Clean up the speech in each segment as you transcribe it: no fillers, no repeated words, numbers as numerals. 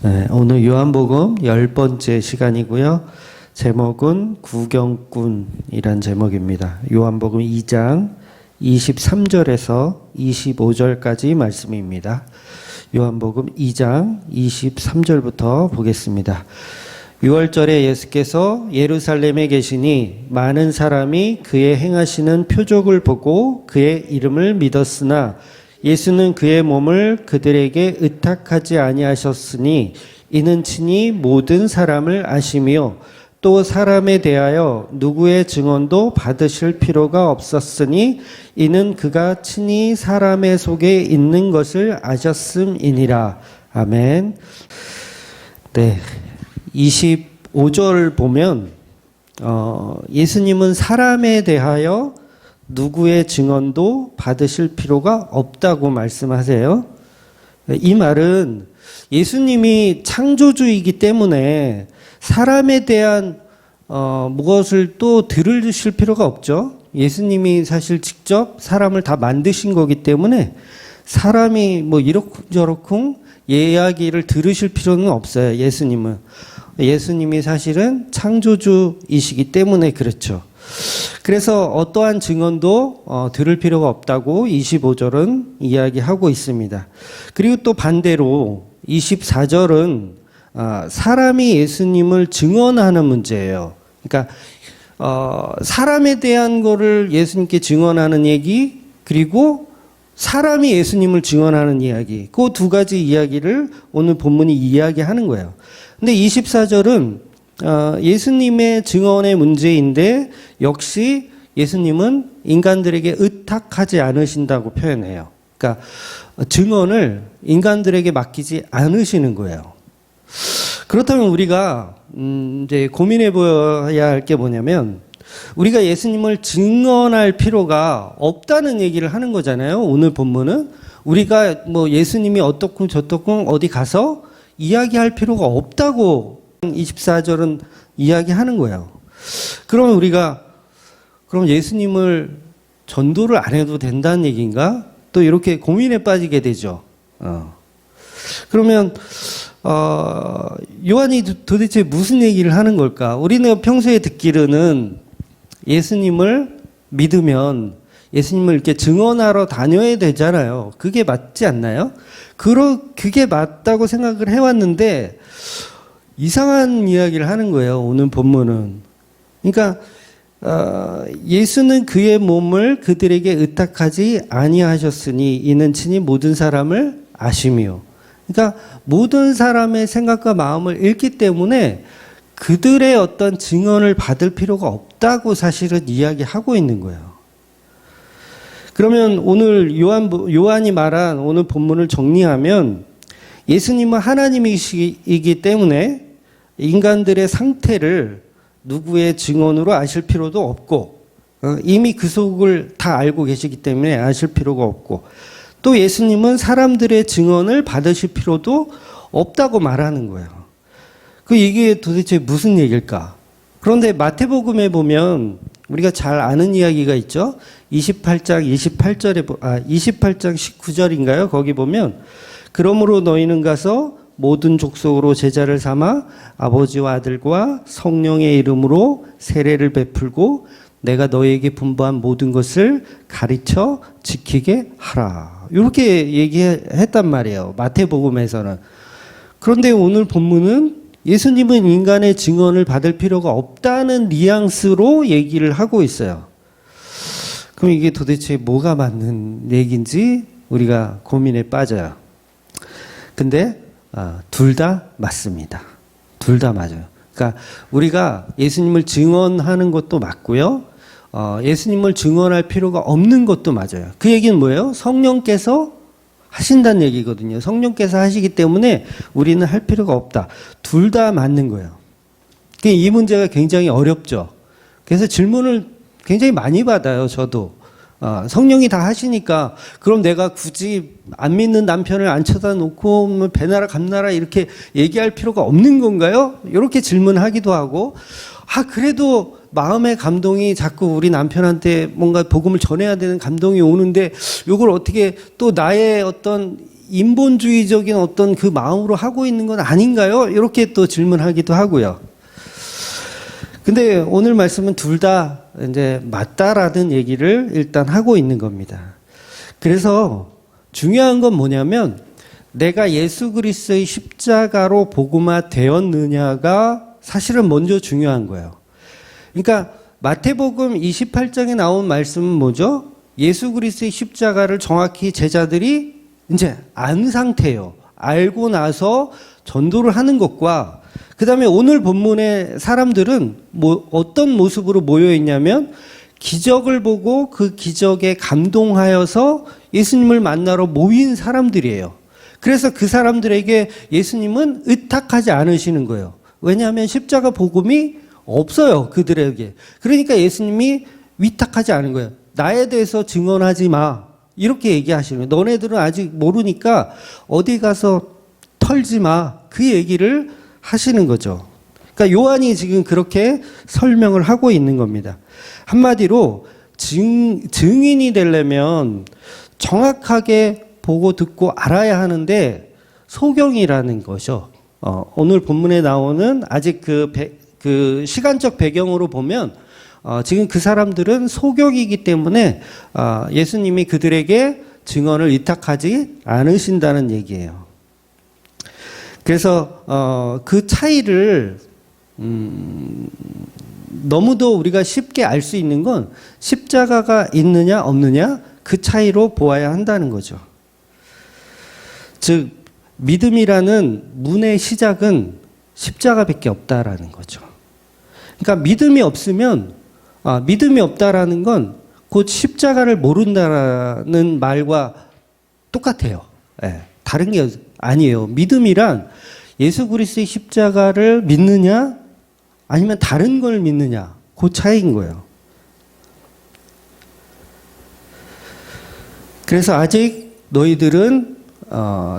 네, 오늘 요한복음 10번째 시간이고요. 제목은 구경꾼이란 제목입니다. 요한복음 2장 23절에서 25절까지 말씀입니다. 요한복음 2장 23절부터 보겠습니다. 6월절에 예수께서 예루살렘에 계시니 많은 사람이 그의 행하시는 표적을 보고 그의 이름을 믿었으나 예수는 그의 몸을 그들에게 의탁하지 아니하셨으니 이는 친히 모든 사람을 아시며 또 사람에 대하여 누구의 증언도 받으실 필요가 없었으니 이는 그가 친히 사람의 속에 있는 것을 아셨음이니라. 아멘. 네, 25절 보면 예수님은 사람에 대하여 누구의 증언도 받으실 필요가 없다고 말씀하세요. 이 말은 예수님이 창조주이기 때문에 사람에 대한 무엇을 또 들으실 필요가 없죠. 예수님이 사실 직접 사람을 다 만드신 거기 때문에 사람이 뭐 이러쿵저러쿵 이야기를 들으실 필요는 없어요. 예수님이 사실은 창조주이시기 때문에 그렇죠. 그래서 어떠한 증언도 들을 필요가 없다고 25절은 이야기하고 있습니다. 그리고 또 반대로 24절은 사람이 예수님을 증언하는 문제예요. 그러니까 사람에 대한 거를 예수님께 증언하는 얘기, 그리고 사람이 예수님을 증언하는 이야기, 그 두 가지 이야기를 오늘 본문이 이야기하는 거예요. 근데 24절은 예수님의 증언의 문제인데 역시 예수님은 인간들에게 의탁하지 않으신다고 표현해요. 그러니까 증언을 인간들에게 맡기지 않으시는 거예요. 그렇다면 우리가 이제 고민해 봐야 할 게 뭐냐면, 우리가 예수님을 증언할 필요가 없다는 얘기를 하는 거잖아요. 오늘 본문은 우리가 뭐 예수님이 어떻고 저떻고 어디 가서 이야기할 필요가 없다고 24절은 이야기하는 거예요. 그럼 우리가 예수님을 전도를 안 해도 된다는 얘기인가? 또 이렇게 고민에 빠지게 되죠. 그러면 요한이 도대체 무슨 얘기를 하는 걸까? 우리는 평소에 듣기로는 예수님을 믿으면 예수님을 이렇게 증언하러 다녀야 되잖아요. 그게 맞지 않나요? 그게 맞다고 생각을 해왔는데 이상한 이야기를 하는 거예요. 오늘 본문은. 그러니까 예수는 그의 몸을 그들에게 의탁하지 아니하셨으니 이는 친히 모든 사람을 아시며. 그러니까 모든 사람의 생각과 마음을 읽기 때문에 그들의 어떤 증언을 받을 필요가 없다고 사실은 이야기하고 있는 거예요. 그러면 오늘 요한이 말한 오늘 본문을 정리하면, 예수님은 하나님이시기 때문에 인간들의 상태를 누구의 증언으로 아실 필요도 없고, 이미 그 속을 다 알고 계시기 때문에 아실 필요가 없고, 또 예수님은 사람들의 증언을 받으실 필요도 없다고 말하는 거예요. 이게 도대체 무슨 얘기일까? 그런데 마태복음에 보면 우리가 잘 아는 이야기가 있죠. 28장 19절인가요? 거기 보면, 그러므로 너희는 가서 모든 족속으로 제자를 삼아 아버지와 아들과 성령의 이름으로 세례를 베풀고 내가 너희에게 분부한 모든 것을 가르쳐 지키게 하라. 이렇게 얘기했단 말이에요. 마태복음에서는. 그런데 오늘 본문은 예수님은 인간의 증언을 받을 필요가 없다는 뉘앙스로 얘기를 하고 있어요. 그럼 이게 도대체 뭐가 맞는 얘기인지 우리가 고민에 빠져요. 근데 둘 다 맞습니다. 둘 다 맞아요. 그러니까 우리가 예수님을 증언하는 것도 맞고요. 예수님을 증언할 필요가 없는 것도 맞아요. 그 얘기는 뭐예요? 성령께서 하신다는 얘기거든요. 성령께서 하시기 때문에 우리는 할 필요가 없다. 둘 다 맞는 거예요. 이 문제가 굉장히 어렵죠. 그래서 질문을 굉장히 많이 받아요. 저도. 성령이 다 하시니까 그럼 내가 굳이 안 믿는 남편을 안 쳐다놓고 뭐 배나라 감나라 이렇게 얘기할 필요가 없는 건가요? 이렇게 질문하기도 하고, 그래도 마음의 감동이 자꾸 우리 남편한테 뭔가 복음을 전해야 되는 감동이 오는데 이걸 어떻게 또 나의 어떤 인본주의적인 어떤 그 마음으로 하고 있는 건 아닌가요? 이렇게 또 질문하기도 하고요. 근데 오늘 말씀은 둘 다 이제 맞다라는 얘기를 일단 하고 있는 겁니다. 그래서 중요한 건 뭐냐면 내가 예수 그리스도의 십자가로 복음화 되었느냐가 사실은 먼저 중요한 거예요. 그러니까 마태복음 28장에 나온 말씀은 뭐죠? 예수 그리스도의 십자가를 정확히 제자들이 이제 안 상태예요. 알고 나서 전도를 하는 것과 그 다음에 오늘 본문의 사람들은 뭐 어떤 모습으로 모여 있냐면 기적을 보고 그 기적에 감동하여서 예수님을 만나러 모인 사람들이에요. 그래서 그 사람들에게 예수님은 의탁하지 않으시는 거예요. 왜냐하면 십자가 복음이 없어요, 그들에게. 그러니까 예수님이 위탁하지 않은 거예요. 나에 대해서 증언하지 마. 이렇게 얘기하시는 거예요. 너네들은 아직 모르니까 어디 가서 털지 마. 그 얘기를 하시는 거죠. 그러니까 요한이 지금 그렇게 설명을 하고 있는 겁니다. 한마디로 증인이 되려면 정확하게 보고 듣고 알아야 하는데 소경이라는 것이죠. 오늘 본문에 나오는 아직 그 시간적 배경으로 보면 지금 그 사람들은 소경이기 때문에 예수님이 그들에게 증언을 위탁하지 않으신다는 얘기예요. 그래서 그 차이를 너무도 우리가 쉽게 알 수 있는 건 십자가가 있느냐 없느냐 그 차이로 보아야 한다는 거죠. 즉 믿음이라는 문의 시작은 십자가밖에 없다라는 거죠. 그러니까 믿음이 없으면 믿음이 없다라는 건 곧 십자가를 모른다라는 말과 똑같아요. 네, 다른 게 아니에요. 믿음이란 예수 그리스도의 십자가를 믿느냐 아니면 다른 걸 믿느냐 그 차이인 거예요. 그래서 아직 너희들은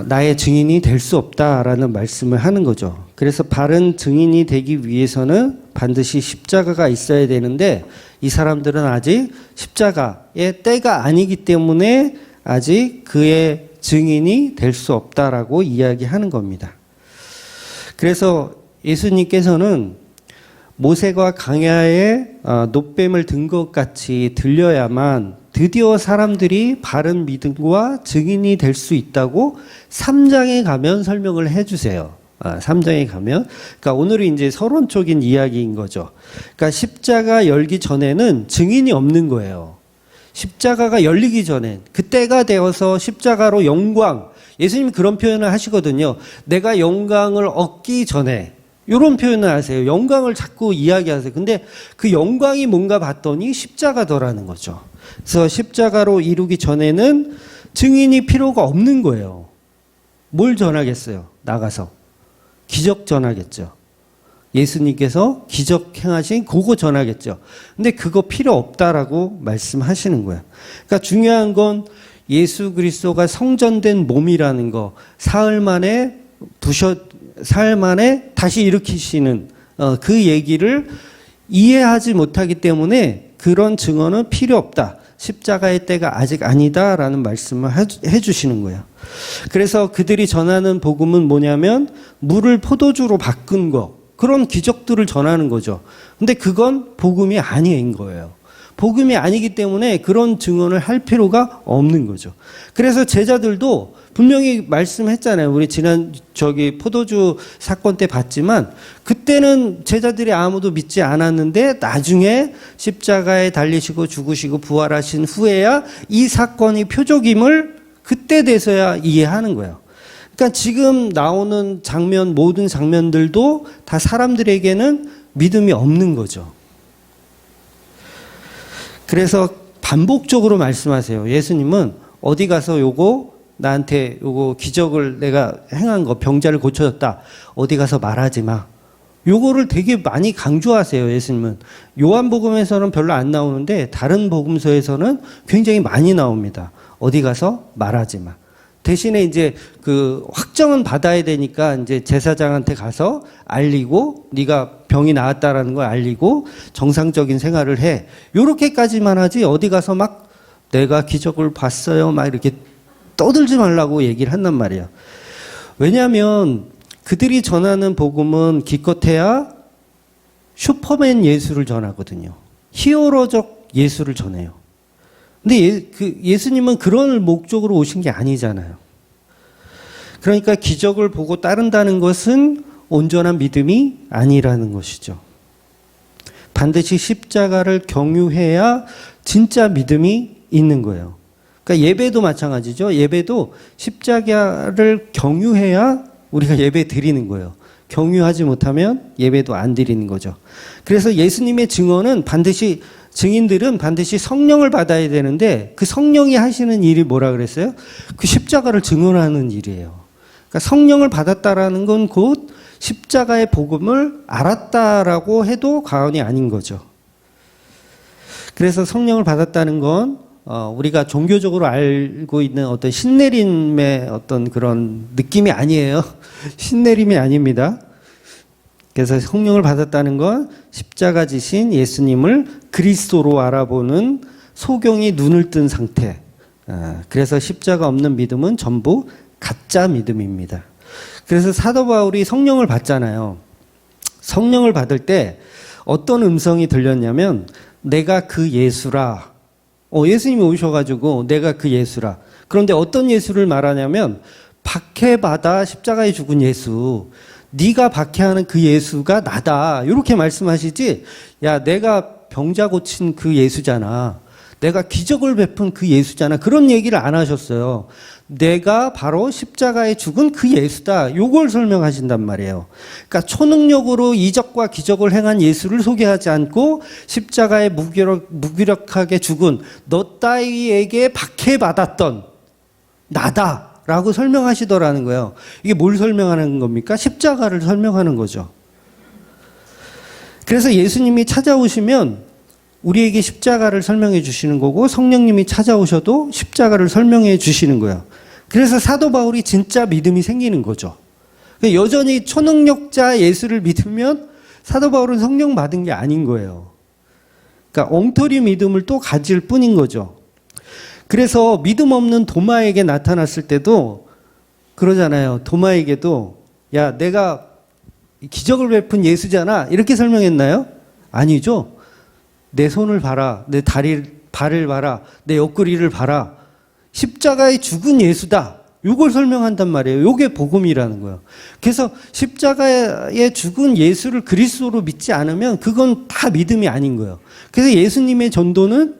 나의 증인이 될 수 없다라는 말씀을 하는 거죠. 그래서 바른 증인이 되기 위해서는 반드시 십자가가 있어야 되는데 이 사람들은 아직 십자가의 때가 아니기 때문에 아직 그의 증인이 될 수 없다라고 이야기하는 겁니다. 그래서 예수님께서는 모세가 광야에 놋뱀을 든 것 같이 들려야만 드디어 사람들이 바른 믿음과 증인이 될 수 있다고 3장에 가면 설명을 해주세요. 3장에 가면. 그러니까 오늘은 이제 서론적인 이야기인 거죠. 그러니까 십자가 열기 전에는 증인이 없는 거예요. 십자가가 열리기 전에 그때가 되어서 십자가로 영광, 예수님 그런 표현을 하시거든요. 내가 영광을 얻기 전에 이런 표현을 하세요. 영광을 자꾸 이야기하세요. 근데 그 영광이 뭔가 봤더니 십자가더라는 거죠. 그래서 십자가로 이루기 전에는 증인이 필요가 없는 거예요. 뭘 전하겠어요? 나가서 기적 전하겠죠. 예수님께서 기적 행하신 그거 전하겠죠. 근데 그거 필요 없다라고 말씀하시는 거예요. 그러니까 중요한 건 예수 그리스도가 성전된 몸이라는 거, 사흘 만에 다시 일으키시는 그 얘기를 이해하지 못하기 때문에 그런 증언은 필요 없다. 십자가의 때가 아직 아니다라는 말씀을 해주시는 거예요. 그래서 그들이 전하는 복음은 뭐냐면 물을 포도주로 바꾼 거, 그런 기적들을 전하는 거죠. 근데 그건 복음이 아닌 거예요. 복음이 아니기 때문에 그런 증언을 할 필요가 없는 거죠. 그래서 제자들도 분명히 말씀했잖아요. 우리 지난 포도주 사건 때 봤지만 그때는 제자들이 아무도 믿지 않았는데 나중에 십자가에 달리시고 죽으시고 부활하신 후에야 이 사건이 표적임을 그때 돼서야 이해하는 거예요. 그러니까 지금 나오는 장면, 모든 장면들도 다 사람들에게는 믿음이 없는 거죠. 그래서 반복적으로 말씀하세요. 예수님은 어디 가서 나한테 기적을 내가 행한 거, 병자를 고쳐줬다. 어디 가서 말하지 마. 요거를 되게 많이 강조하세요, 예수님은. 요한복음에서는 별로 안 나오는데 다른 복음서에서는 굉장히 많이 나옵니다. 어디 가서 말하지 마. 대신에 이제 그 확정은 받아야 되니까 이제 제사장한테 가서 알리고 네가 병이 나았다라는 걸 알리고 정상적인 생활을 해. 요렇게까지만 하지 어디 가서 막 내가 기적을 봤어요. 막 이렇게 떠들지 말라고 얘기를 한단 말이에요. 왜냐하면 그들이 전하는 복음은 기껏해야 슈퍼맨 예수를 전하거든요. 히어로적 예수를 전해요. 근데 예수님은 그런 목적으로 오신 게 아니잖아요. 그러니까 기적을 보고 따른다는 것은 온전한 믿음이 아니라는 것이죠. 반드시 십자가를 경유해야 진짜 믿음이 있는 거예요. 그러니까 예배도 마찬가지죠. 예배도 십자가를 경유해야 우리가 예배 드리는 거예요. 경유하지 못하면 예배도 안 드리는 거죠. 그래서 예수님의 증인들은 반드시 성령을 받아야 되는데 그 성령이 하시는 일이 뭐라 그랬어요? 그 십자가를 증언하는 일이에요. 그러니까 성령을 받았다라는 건 곧 십자가의 복음을 알았다라고 해도 과언이 아닌 거죠. 그래서 성령을 받았다는 건 우리가 종교적으로 알고 있는 어떤 신내림의 어떤 그런 느낌이 아니에요. 신내림이 아닙니다. 그래서 성령을 받았다는 건 십자가 지신 예수님을 그리스도로 알아보는 소경이 눈을 뜬 상태. 그래서 십자가 없는 믿음은 전부 가짜 믿음입니다. 그래서 사도 바울이 성령을 받잖아요. 성령을 받을 때 어떤 음성이 들렸냐면 내가 그 예수라. 예수님이 오셔가지고 내가 그 예수라. 그런데 어떤 예수를 말하냐면 박해받아 십자가에 죽은 예수. 네가 박해하는 그 예수가 나다. 이렇게 말씀하시지. 야, 내가 병자 고친 그 예수잖아. 내가 기적을 베푼 그 예수잖아. 그런 얘기를 안 하셨어요. 내가 바로 십자가에 죽은 그 예수다. 요걸 설명하신단 말이에요. 그러니까 초능력으로 이적과 기적을 행한 예수를 소개하지 않고 십자가에 무기력하게 죽은 너 따위에게 박해받았던 나다라고 설명하시더라는 거예요. 이게 뭘 설명하는 겁니까? 십자가를 설명하는 거죠. 그래서 예수님이 찾아오시면 우리에게 십자가를 설명해 주시는 거고 성령님이 찾아오셔도 십자가를 설명해 주시는 거예요. 그래서 사도 바울이 진짜 믿음이 생기는 거죠. 여전히 초능력자 예수를 믿으면 사도 바울은 성령 받은 게 아닌 거예요. 그러니까 엉터리 믿음을 또 가질 뿐인 거죠. 그래서 믿음 없는 도마에게 나타났을 때도 그러잖아요. 도마에게도 야, 내가 기적을 베푼 예수잖아. 이렇게 설명했나요? 아니죠. 내 손을 봐라. 내 발을 봐라. 내 옆구리를 봐라. 십자가에 죽은 예수다. 이걸 설명한단 말이에요. 이게 복음이라는 거예요. 그래서 십자가에 죽은 예수를 그리스도로 믿지 않으면 그건 다 믿음이 아닌 거예요. 그래서 예수님의 전도는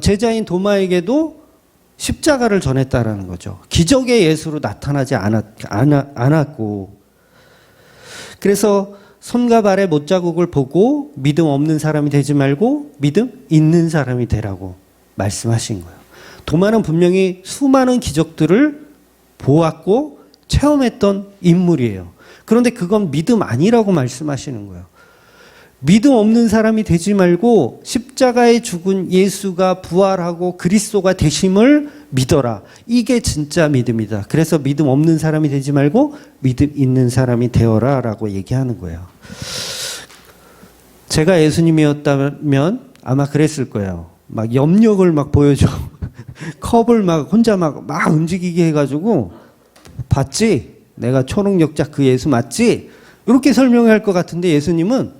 제자인 도마에게도 십자가를 전했다라는 거죠. 기적의 예수로 나타나지 않았고. 그래서 손과 발의 못자국을 보고 믿음 없는 사람이 되지 말고 믿음 있는 사람이 되라고 말씀하신 거예요. 도마는 분명히 수많은 기적들을 보았고 체험했던 인물이에요. 그런데 그건 믿음 아니라고 말씀하시는 거예요. 믿음 없는 사람이 되지 말고 십자가에 죽은 예수가 부활하고 그리스도가 되심을 믿어라. 이게 진짜 믿음이다. 그래서 믿음 없는 사람이 되지 말고 믿음 있는 사람이 되어라 라고 얘기하는 거예요. 제가 예수님이었다면 아마 그랬을 거예요. 막 염력을 막 보여줘. 컵을 막 혼자 막 움직이게 해가지고 봤지? 내가 초능력자 그 예수 맞지? 이렇게 설명할 것 같은데 예수님은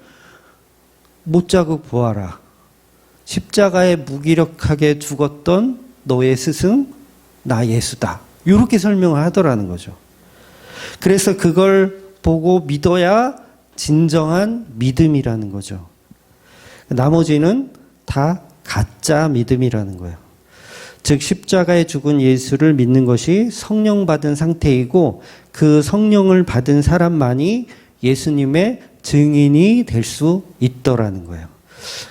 못자국 보아라. 십자가에 무기력하게 죽었던 너의 스승 나 예수다. 이렇게 설명을 하더라는 거죠. 그래서 그걸 보고 믿어야 진정한 믿음이라는 거죠. 나머지는 다 가짜 믿음이라는 거예요. 즉 십자가에 죽은 예수를 믿는 것이 성령 받은 상태이고 그 성령을 받은 사람만이 예수님의 증인이 될 수 있더라는 거예요.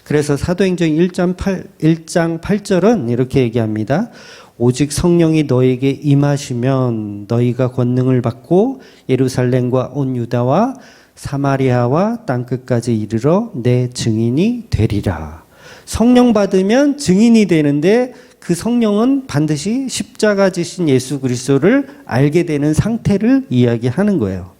그래서 사도행전 1장 8절은 이렇게 얘기합니다. 오직 성령이 너에게 임하시면 너희가 권능을 받고 예루살렘과 온 유다와 사마리아와 땅끝까지 이르러 내 증인이 되리라. 성령 받으면 증인이 되는데 그 성령은 반드시 십자가 지신 예수 그리스도를 알게 되는 상태를 이야기하는 거예요.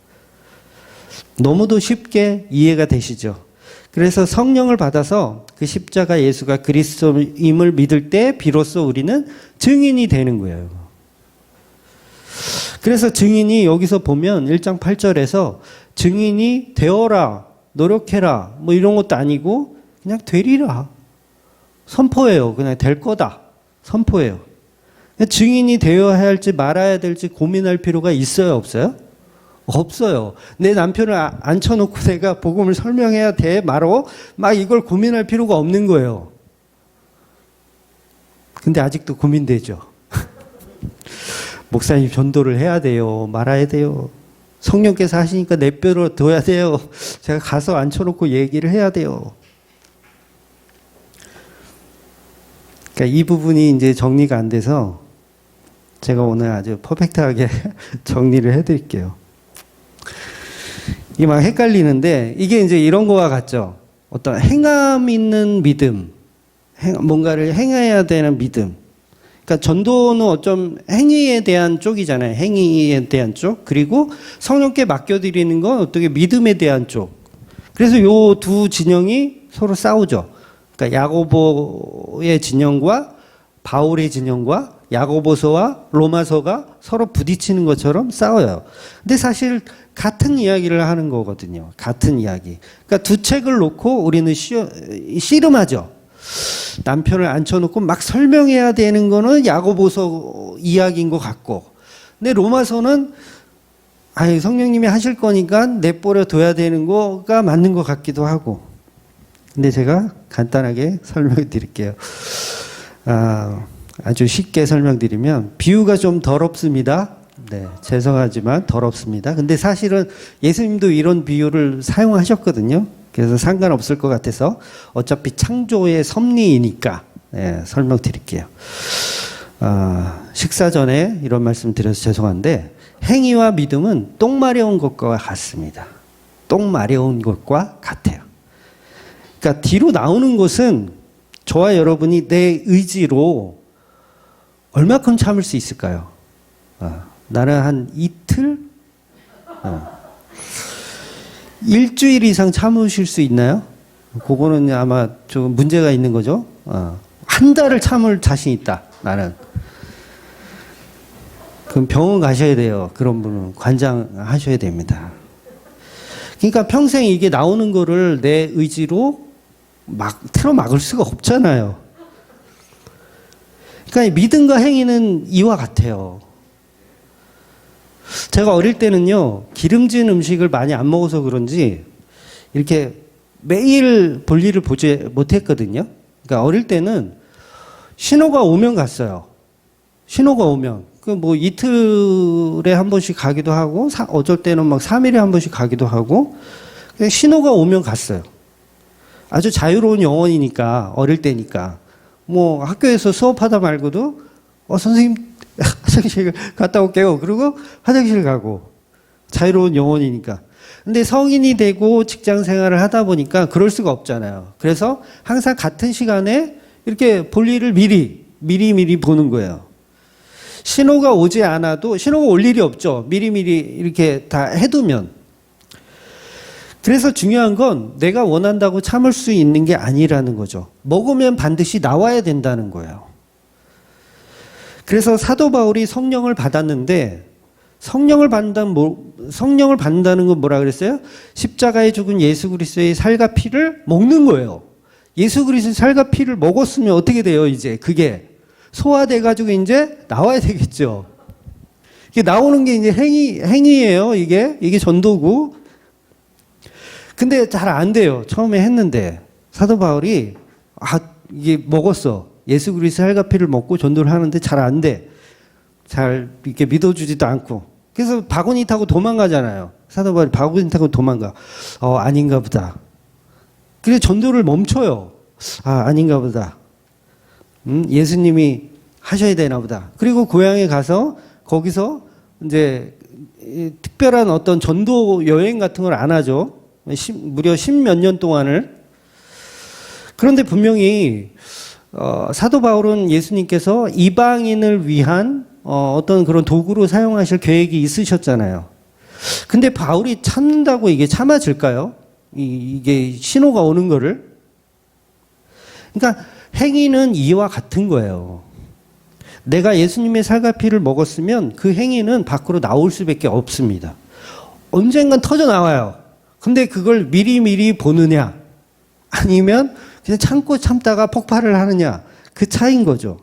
너무도 쉽게 이해가 되시죠? 그래서 성령을 받아서 그 십자가 예수가 그리스도임을 믿을 때 비로소 우리는 증인이 되는 거예요. 그래서 증인이 여기서 보면 1장 8절에서 증인이 되어라, 노력해라, 뭐 이런 것도 아니고 그냥 되리라. 선포해요. 그냥 될 거다. 선포해요. 증인이 되어야 할지 말아야 될지 고민할 필요가 있어요, 없어요? 없어요. 내 남편을 앉혀놓고 내가 복음을 설명해야 돼, 말어? 막 이걸 고민할 필요가 없는 거예요. 근데 아직도 고민되죠. 목사님 전도를 해야 돼요. 말아야 돼요. 성령께서 하시니까 내 뼈로 둬야 돼요. 제가 가서 앉혀놓고 얘기를 해야 돼요. 그러니까 이 부분이 이제 정리가 안 돼서 제가 오늘 아주 퍼펙트하게 정리를 해드릴게요. 이게 막 헷갈리는데 이게 이제 이런 거와 같죠. 어떤 행함 있는 믿음, 뭔가를 행해야 되는 믿음. 그러니까 전도는 어쩜 행위에 대한 쪽이잖아요. 행위에 대한 쪽. 그리고 성령께 맡겨드리는 건 어떻게 믿음에 대한 쪽. 그래서 요 두 진영이 서로 싸우죠. 그러니까 야고보의 진영과 바울의 진영과 야고보서와 로마서가 서로 부딪히는 것처럼 싸워요. 근데 사실 같은 이야기를 하는 거거든요. 같은 이야기. 그러니까 두 책을 놓고 우리는 씨름하죠. 남편을 앉혀놓고 막 설명해야 되는 거는 야고보서 이야기인 것 같고, 근데 로마서는 아니 성령님이 하실 거니까 내버려 둬야 되는 거가 맞는 것 같기도 하고. 근데 제가 간단하게 설명해 드릴게요. 아주 쉽게 설명드리면 비유가 좀 더럽습니다. 네, 죄송하지만 더럽습니다. 근데 사실은 예수님도 이런 비유를 사용하셨거든요. 그래서 상관없을 것 같아서 어차피 창조의 섭리이니까 설명드릴게요. 식사 전에 이런 말씀 드려서 죄송한데 행위와 믿음은 똥 마려운 것과 같습니다. 똥 마려운 것과 같아요. 그러니까 뒤로 나오는 것은 저와 여러분이 내 의지로 얼마큼 참을 수 있을까요? 나는 한 이틀? 일주일 이상 참으실 수 있나요? 그거는 아마 좀 문제가 있는 거죠. 한 달을 참을 자신 있다, 나는. 그럼 병원 가셔야 돼요. 그런 분은 관장하셔야 됩니다. 그러니까 평생 이게 나오는 거를 내 의지로 틀어막을 수가 없잖아요. 그러니까 믿음과 행위는 이와 같아요. 제가 어릴 때는요, 기름진 음식을 많이 안 먹어서 그런지 이렇게 매일 볼일을 보지 못했거든요. 그러니까 어릴 때는 신호가 오면 갔어요. 신호가 오면. 그 뭐 이틀에 한 번씩 가기도 하고, 어쩔 때는 막 3일에 한 번씩 가기도 하고, 그냥 신호가 오면 갔어요. 아주 자유로운 영혼이니까, 어릴 때니까. 뭐 학교에서 수업하다 말고도, 선생님, 화장실 갔다 올게요. 그리고 화장실 가고. 자유로운 영혼이니까. 근데 성인이 되고 직장 생활을 하다 보니까 그럴 수가 없잖아요. 그래서 항상 같은 시간에 이렇게 볼 일을 미리 보는 거예요. 신호가 오지 않아도, 신호가 올 일이 없죠. 미리미리 이렇게 다 해두면. 그래서 중요한 건 내가 원한다고 참을 수 있는 게 아니라는 거죠. 먹으면 반드시 나와야 된다는 거예요. 그래서 사도 바울이 성령을 받았는데, 성령을 받는다는 건 뭐라 그랬어요? 십자가에 죽은 예수 그리스도의 살과 피를 먹는 거예요. 예수 그리스도의 살과 피를 먹었으면 어떻게 돼요, 이제? 그게 소화돼가지고 이제 나와야 되겠죠. 이게 나오는 게 이제 행위예요, 이게 전도고. 근데 잘 안 돼요. 처음에 했는데. 사도 바울이, 이게 먹었어. 예수 그리스도의 살과 피를 먹고 전도를 하는데 잘 안 돼. 잘 이렇게 믿어주지도 않고. 그래서 바구니 타고 도망가잖아요. 사도 바울이 바구니 타고 도망가. 아닌가 보다. 그래서 전도를 멈춰요. 아닌가 보다. 예수님이 하셔야 되나 보다. 그리고 고향에 가서 거기서 이제 특별한 어떤 전도 여행 같은 걸 안 하죠. 무려 10몇 년 동안을. 그런데 분명히 사도 바울은 예수님께서 이방인을 위한 어떤 그런 도구로 사용하실 계획이 있으셨잖아요. 근데 바울이 참는다고 이게 참아질까요? 이게 신호가 오는 거를. 그러니까 행위는 이와 같은 거예요. 내가 예수님의 살과 피를 먹었으면 그 행위는 밖으로 나올 수밖에 없습니다. 언젠간 터져 나와요. 근데 그걸 미리미리 보느냐 아니면 그냥 참고 참다가 폭발을 하느냐, 그 차이인 거죠.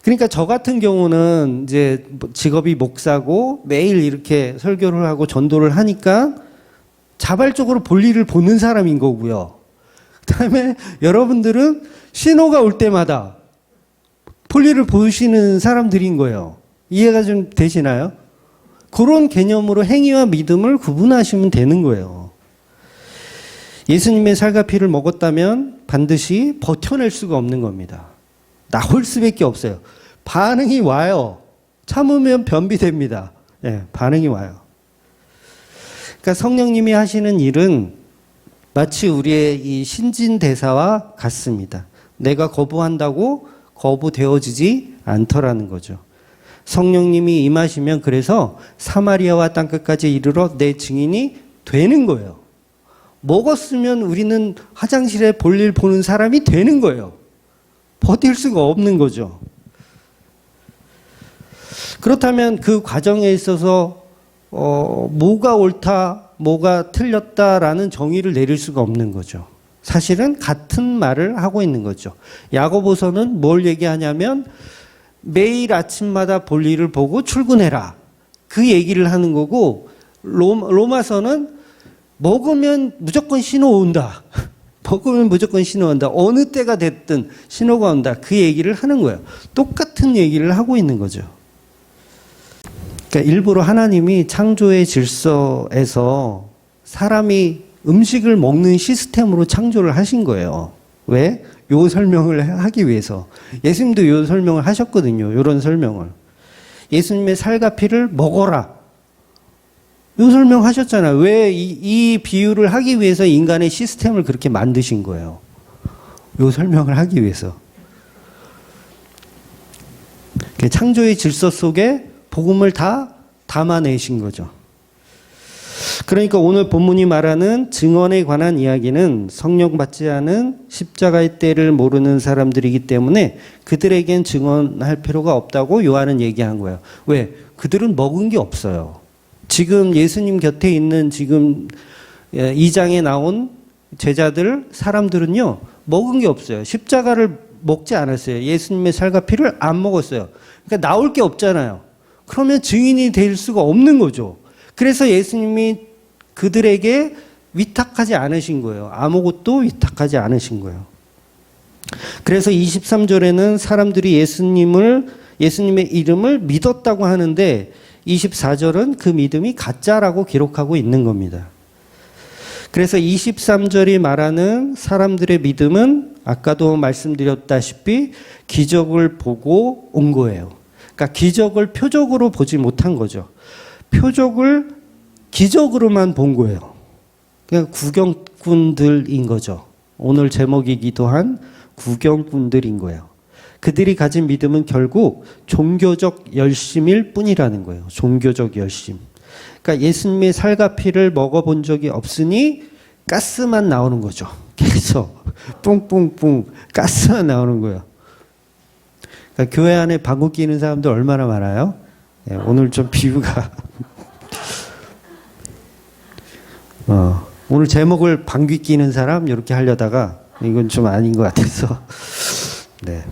그러니까 저 같은 경우는 이제 직업이 목사고 매일 이렇게 설교를 하고 전도를 하니까 자발적으로 볼일을 보는 사람인 거고요. 그다음에 여러분들은 신호가 올 때마다 볼일을 보시는 사람들인 거예요. 이해가 좀 되시나요? 그런 개념으로 행위와 믿음을 구분하시면 되는 거예요. 예수님의 살과 피를 먹었다면 반드시 버텨낼 수가 없는 겁니다. 나올 수밖에 없어요. 반응이 와요. 참으면 변비됩니다. 예, 반응이 와요. 그러니까 성령님이 하시는 일은 마치 우리의 이 신진대사와 같습니다. 내가 거부한다고 거부되어지지 않더라는 거죠. 성령님이 임하시면 그래서 사마리아와 땅끝까지 이르러 내 증인이 되는 거예요. 먹었으면 우리는 화장실에 볼일 보는 사람이 되는 거예요. 버틸 수가 없는 거죠. 그렇다면 그 과정에 있어서 뭐가 옳다, 뭐가 틀렸다라는 정의를 내릴 수가 없는 거죠. 사실은 같은 말을 하고 있는 거죠. 야고보서는 뭘 얘기하냐면 매일 아침마다 볼일을 보고 출근해라, 그 얘기를 하는 거고, 로마서는 먹으면 무조건 신호 온다. 먹으면 무조건 신호 온다. 어느 때가 됐든 신호가 온다. 그 얘기를 하는 거예요. 똑같은 얘기를 하고 있는 거죠. 그러니까 일부러 하나님이 창조의 질서에서 사람이 음식을 먹는 시스템으로 창조를 하신 거예요. 왜? 요 설명을 하기 위해서. 예수님도 요 설명을 하셨거든요. 요런 설명을. 예수님의 살과 피를 먹어라, 요 설명하셨잖아요. 왜 이 비유를 하기 위해서 인간의 시스템을 그렇게 만드신 거예요. 요 설명을 하기 위해서. 창조의 질서 속에 복음을 다 담아내신 거죠. 그러니까 오늘 본문이 말하는 증언에 관한 이야기는 성령 받지 않은 십자가의 때를 모르는 사람들이기 때문에 그들에겐 증언할 필요가 없다고 요한은 얘기한 거예요. 왜? 그들은 먹은 게 없어요. 지금 예수님 곁에 있는 지금 2장에 나온 제자들, 사람들은요, 먹은 게 없어요. 십자가를 먹지 않았어요. 예수님의 살과 피를 안 먹었어요. 그러니까 나올 게 없잖아요. 그러면 증인이 될 수가 없는 거죠. 그래서 예수님이 그들에게 위탁하지 않으신 거예요. 아무것도 위탁하지 않으신 거예요. 그래서 23절에는 사람들이 예수님의 이름을 믿었다고 하는데 24절은 그 믿음이 가짜라고 기록하고 있는 겁니다. 그래서 23절이 말하는 사람들의 믿음은 아까도 말씀드렸다시피 기적을 보고 온 거예요. 그러니까 기적을 표적으로 보지 못한 거죠. 표적을 기적으로만 본 거예요. 그냥 구경꾼들인 거죠. 오늘 제목이기도 한 구경꾼들인 거예요. 그들이 가진 믿음은 결국 종교적 열심일 뿐이라는 거예요. 종교적 열심. 그러니까 예수님의 살과 피를 먹어본 적이 없으니 가스만 나오는 거죠. 계속 뿡뿡뿡 가스만 나오는 거예요. 그러니까 교회 안에 방구 끼는 사람들 얼마나 많아요? 네, 오늘 좀 비유가 오늘 제목을 방귀 끼는 사람 이렇게 하려다가 이건 좀 아닌 것 같아서 네,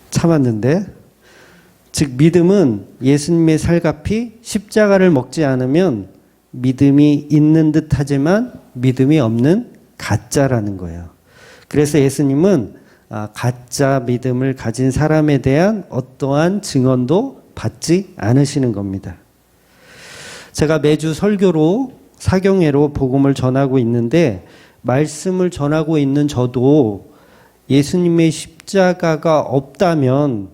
참았는데, 즉 믿음은 예수님의 살과 피, 십자가를 먹지 않으면 믿음이 있는 듯 하지만 믿음이 없는 가짜라는 거예요. 그래서 예수님은 가짜 믿음을 가진 사람에 대한 어떠한 증언도 받지 않으시는 겁니다. 제가 매주 설교로 사경회로 복음을 전하고 있는데 말씀을 전하고 있는 저도 예수님의 십자가가 없다면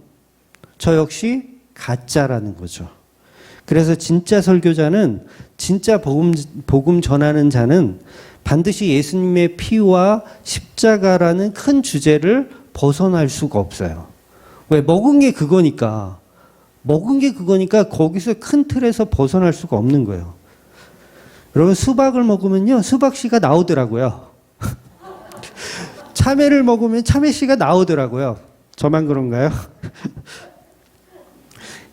저 역시 가짜라는 거죠. 그래서 진짜 설교자는, 진짜 복음 전하는 자는 반드시 예수님의 피와 십자가라는 큰 주제를 벗어날 수가 없어요. 왜? 먹은 게 그거니까. 먹은 게 그거니까 거기서 큰 틀에서 벗어날 수가 없는 거예요. 여러분, 수박을 먹으면요, 수박씨가 나오더라고요. 참외를 먹으면 참외씨가 나오더라고요. 저만 그런가요?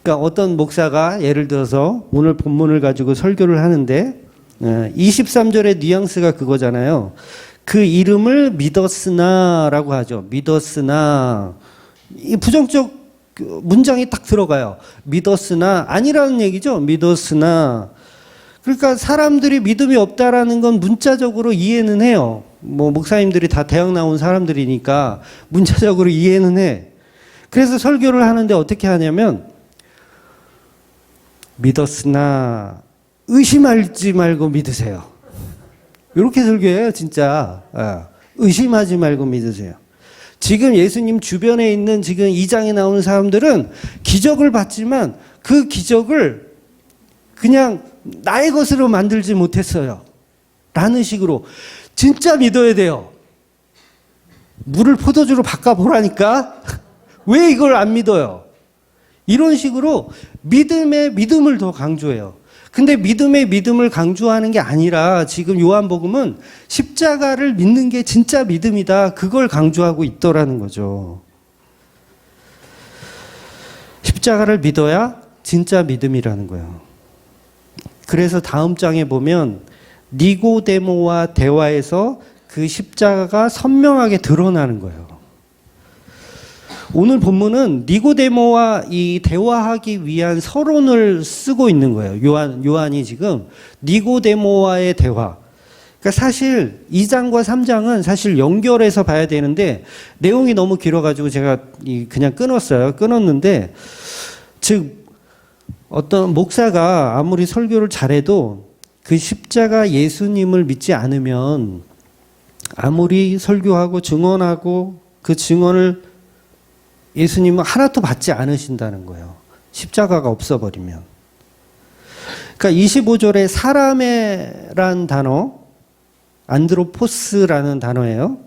그러니까 어떤 목사가 예를 들어서 오늘 본문을 가지고 설교를 하는데 23절의 뉘앙스가 그거잖아요. 그 이름을 믿었으나라고 하죠. 믿었으나 이 부정적 문장이 딱 들어가요. 믿었으나 아니라는 얘기죠. 믿었으나 그러니까 사람들이 믿음이 없다라는 건 문자적으로 이해는 해요. 뭐 목사님들이 다 대학 나온 사람들이니까 문자적으로 이해는 해. 그래서 설교를 하는데 어떻게 하냐면 믿었으나 의심하지 말고 믿으세요. 이렇게 설교해요, 진짜. 의심하지 말고 믿으세요. 지금 예수님 주변에 있는 지금 2장에 나오는 사람들은 기적을 봤지만 그 기적을 그냥 나의 것으로 만들지 못했어요. 라는 식으로. 진짜 믿어야 돼요. 물을 포도주로 바꿔보라니까? 왜 이걸 안 믿어요? 이런 식으로 믿음을 더 강조해요. 근데 믿음의 믿음을 강조하는 게 아니라 지금 요한복음은 십자가를 믿는 게 진짜 믿음이다. 그걸 강조하고 있더라는 거죠. 십자가를 믿어야 진짜 믿음이라는 거예요. 그래서 다음 장에 보면 니고데모와 대화에서 그 십자가가 선명하게 드러나는 거예요. 오늘 본문은 니고데모와 이 대화하기 위한 서론을 쓰고 있는 거예요. 요한이 지금 니고데모와의 대화. 그러니까 사실 2장과 3장은 사실 연결해서 봐야 되는데 내용이 너무 길어가지고 제가 그냥 끊었는데 즉 어떤 목사가 아무리 설교를 잘해도 그 십자가 예수님을 믿지 않으면 아무리 설교하고 증언하고 그 증언을 예수님은 하나도 받지 않으신다는 거예요. 십자가가 없어버리면. 그러니까 25절에 사람의란 단어, 안드로포스라는 단어예요.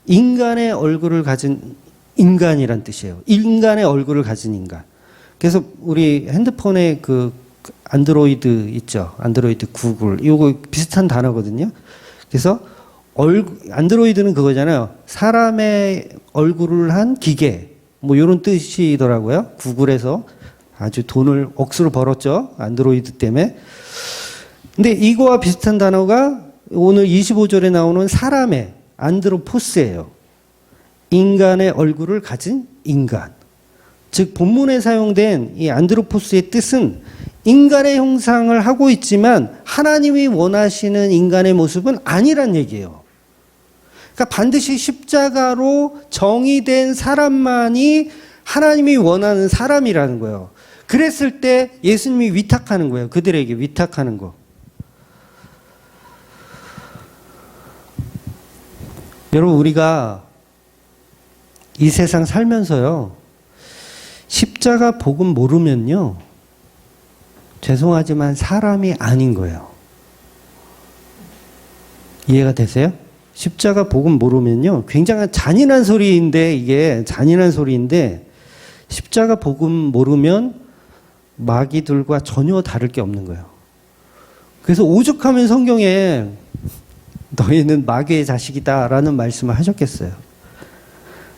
인간의 얼굴을 가진 인간이란 뜻이에요. 인간의 얼굴을 가진 인간. 그래서 우리 핸드폰에 그 안드로이드 있죠. 안드로이드 구글. 이거 비슷한 단어거든요. 그래서 안드로이드는 그거잖아요. 사람의 얼굴을 한 기계. 뭐 이런 뜻이더라고요. 구글에서 아주 돈을 억수로 벌었죠. 안드로이드 때문에. 근데 이거와 비슷한 단어가 오늘 25절에 나오는 사람의 안드로포스예요. 인간의 얼굴을 가진 인간. 즉 본문에 사용된 이 안드로포스의 뜻은 인간의 형상을 하고 있지만 하나님이 원하시는 인간의 모습은 아니란 얘기예요. 그러니까 반드시 십자가로 정의된 사람만이 하나님이 원하는 사람이라는 거예요. 그랬을 때 예수님이 위탁하는 거예요. 그들에게 위탁하는 거. 여러분 우리가 이 세상 살면서요. 십자가 복음 모르면요. 죄송하지만 사람이 아닌 거예요. 이해가 되세요? 십자가 복음 모르면요. 굉장히 잔인한 소리인데 이게 잔인한 소리인데 십자가 복음 모르면 마귀들과 전혀 다를 게 없는 거예요. 그래서 오죽하면 성경에 너희는 마귀의 자식이다라는 말씀을 하셨겠어요.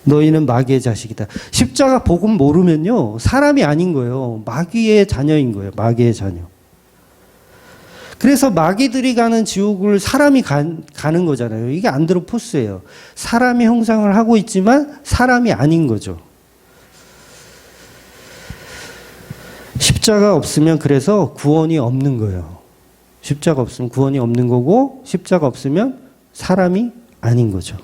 너희는 마귀의 자식이다. 십자가 복음 모르면요. 사람이 아닌 거예요. 마귀의 자녀인 거예요. 마귀의 자녀. 그래서 마귀들이 가는 지옥을 사람이 가는 거잖아요. 이게 안드로포스예요. 사람의 형상을 하고 있지만 사람이 아닌 거죠. 십자가 없으면 그래서 구원이 없는 거예요. 십자가 없으면 구원이 없는 거고 십자가 없으면 사람이 아닌 거죠.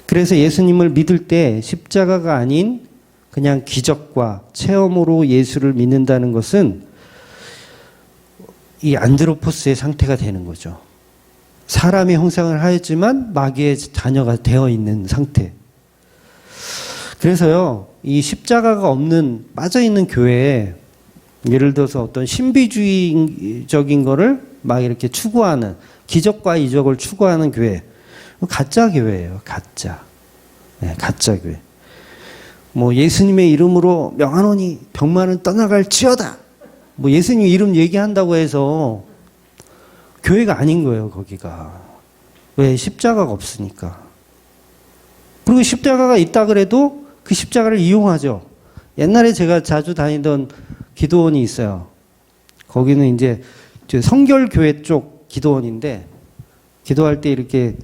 그래서 예수님을 믿을 때 십자가가 아닌 그냥 기적과 체험으로 예수를 믿는다는 것은 이 안드로포스의 상태가 되는 거죠. 사람의 형상을 하였지만 마귀의 자녀가 되어 있는 상태. 그래서요, 이 십자가가 없는, 빠져있는 교회에 예를 들어서 어떤 신비주의적인 거를 막 이렇게 추구하는, 기적과 이적을 추구하는 교회. 가짜 교회예요, 가짜. 네, 가짜 교회. 뭐 예수님의 이름으로 명하노니 병만은 떠나갈지어다. 뭐 예수님 이름 얘기한다고 해서 교회가 아닌 거예요, 거기가. 왜? 십자가가 없으니까. 그리고 십자가가 있다 그래도 그 십자가를 이용하죠. 옛날에 제가 자주 다니던 기도원이 있어요. 거기는 이제 성결교회 쪽 기도원인데, 기도할 때 이렇게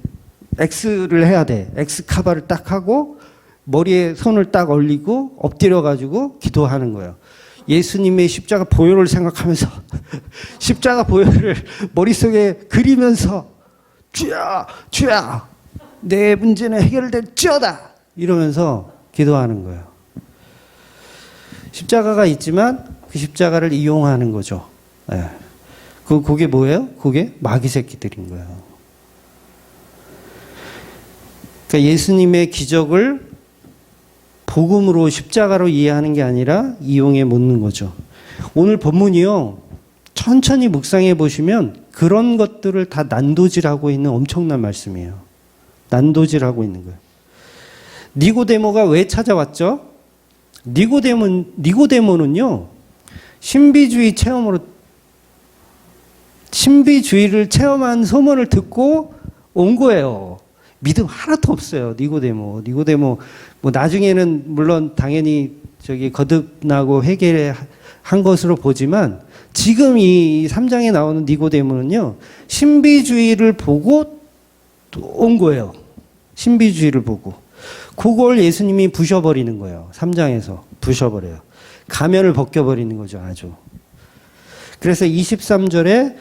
X를 해야 돼. X 카바를 딱 하고 머리에 손을 딱 올리고 엎드려 가지고 기도하는 거예요. 예수님의 십자가 보혈을 생각하면서 십자가 보혈을 머릿속에 그리면서 주야 주야 내 문제는 해결될지어다 이러면서 기도하는 거예요. 십자가가 있지만 그 십자가를 이용하는 거죠. 네. 그게 뭐예요? 그게 마귀 새끼들인 거예요. 그러니까 예수님의 기적을 복음으로 십자가로 이해하는 게 아니라 이용해 묻는 거죠. 오늘 본문이요. 천천히 묵상해 보시면 그런 것들을 다 난도질하고 있는 엄청난 말씀이에요. 난도질하고 있는 거예요. 니고데모가 왜 찾아왔죠? 니고데모는요. 신비주의를 체험한 소문을 듣고 온 거예요. 믿음 하나도 없어요. 니고데모 뭐 나중에는 물론 당연히 거듭나고 회개한 것으로 보지만 지금 이 3장에 나오는 니고데모는요. 신비주의를 보고 온 거예요. 신비주의를 보고. 그걸 예수님이 부셔버리는 거예요. 3장에서 부셔버려요. 가면을 벗겨버리는 거죠. 아주. 그래서 23절에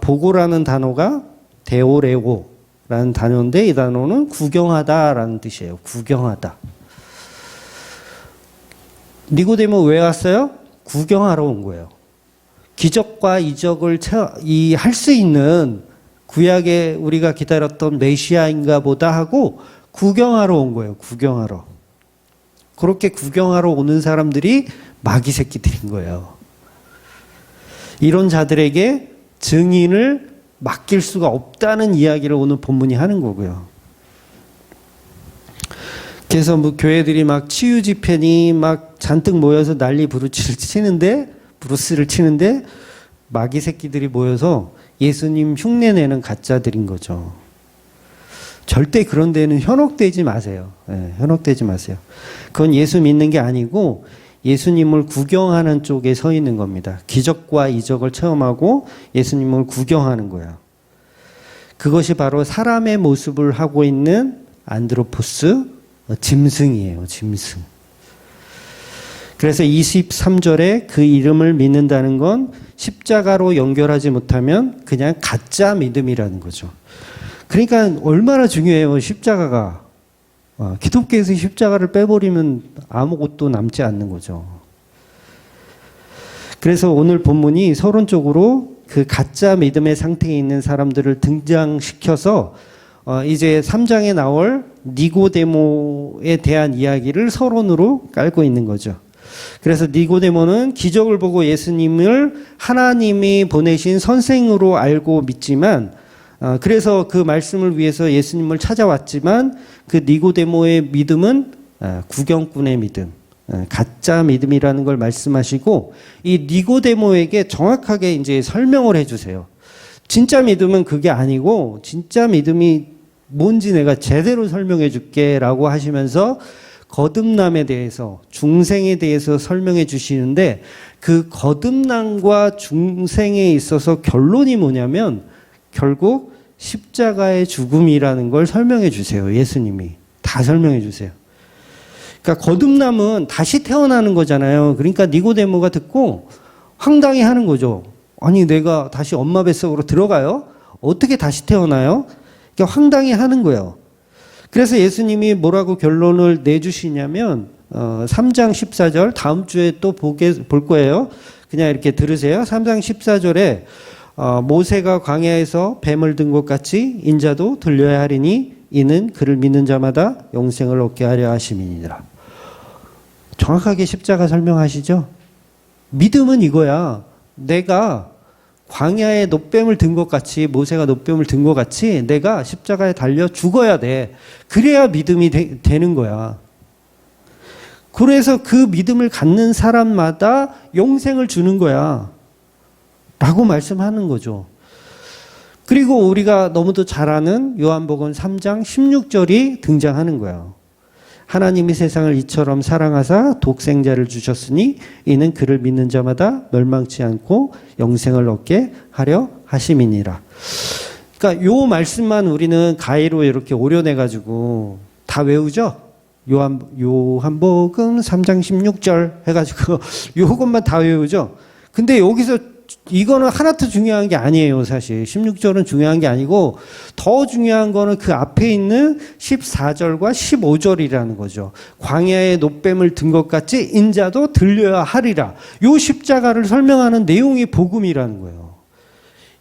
보고라는 단어가 데오레고라는 단어인데 이 단어는 구경하다라는 뜻이에요. 구경하다. 니고데모 왜 왔어요? 구경하러 온 거예요. 기적과 이적을 할 수 있는 구약에 우리가 기다렸던 메시아인가 보다 하고 구경하러 온 거예요. 구경하러. 그렇게 구경하러 오는 사람들이 마귀 새끼들인 거예요. 이런 자들에게 증인을 맡길 수가 없다는 이야기를 오늘 본문이 하는 거고요. 그래서 뭐 교회들이 막 치유 집회니 막 잔뜩 모여서 난리 브루스를 치는데 마귀 새끼들이 모여서 예수님 흉내내는 가짜들인 거죠. 절대 그런 데는 현혹되지 마세요. 네, 현혹되지 마세요. 그건 예수 믿는 게 아니고 예수님을 구경하는 쪽에 서 있는 겁니다. 기적과 이적을 체험하고 예수님을 구경하는 거예요. 그것이 바로 사람의 모습을 하고 있는 안드로포스, 짐승이에요. 짐승. 그래서 23절에 그 이름을 믿는다는 건 십자가로 연결하지 못하면 그냥 가짜 믿음이라는 거죠. 그러니까 얼마나 중요해요. 십자가가. 기독교에서 십자가를 빼버리면 아무것도 남지 않는 거죠. 그래서 오늘 본문이 서론적으로 그 가짜 믿음의 상태에 있는 사람들을 등장시켜서 이제 3장에 나올 니고데모에 대한 이야기를 서론으로 깔고 있는 거죠. 그래서 니고데모는 기적을 보고 예수님을 하나님이 보내신 선생으로 알고 믿지만 그래서 그 말씀을 위해서 예수님을 찾아왔지만 그 니고데모의 믿음은 구경꾼의 믿음, 가짜 믿음이라는 걸 말씀하시고 이 니고데모에게 정확하게 이제 설명을 해주세요. 진짜 믿음은 그게 아니고 진짜 믿음이 뭔지 내가 제대로 설명해 줄게라고 하시면서 거듭남에 대해서 중생에 대해서 설명해 주시는데 그 거듭남과 중생에 있어서 결론이 뭐냐면 결국 십자가의 죽음이라는 걸 설명해 주세요. 예수님이 다 설명해 주세요. 그러니까 거듭남은 다시 태어나는 거잖아요. 그러니까 니고데모가 듣고 황당해 하는 거죠. 아니 내가 다시 엄마 뱃속으로 들어가요? 어떻게 다시 태어나요? 그러니까 황당해 하는 거예요. 그래서 예수님이 뭐라고 결론을 내주시냐면 3장 14절 다음 주에 또 볼 거예요. 그냥 이렇게 들으세요. 3장 14절에 모세가 광야에서 뱀을 든 것 같이 인자도 들려야 하리니 이는 그를 믿는 자마다 영생을 얻게 하려 하심이니라. 정확하게 십자가 설명하시죠. 믿음은 이거야. 내가 광야에 놋뱀을 든 것 같이 모세가 놋뱀을 든 것 같이 내가 십자가에 달려 죽어야 돼. 그래야 믿음이 되는 거야. 그래서 그 믿음을 갖는 사람마다 영생을 주는 거야. 라고 말씀하는 거죠. 그리고 우리가 너무도 잘 아는 요한복음 3장 16절이 등장하는 거예요. 하나님이 세상을 이처럼 사랑하사 독생자를 주셨으니 이는 그를 믿는 자마다 멸망치 않고 영생을 얻게 하려 하심이니라. 그러니까 요 말씀만 우리는 가위로 이렇게 오려내가지고 다 외우죠? 요한복음 3장 16절 해가지고 요것만 다 외우죠? 근데 여기서 이거는 하나도 중요한 게 아니에요, 사실. 16절은 중요한 게 아니고 더 중요한 거는 그 앞에 있는 14절과 15절이라는 거죠. 광야에 놋뱀을 든 것 같이 인자도 들려야 하리라. 요 십자가를 설명하는 내용이 복음이라는 거예요.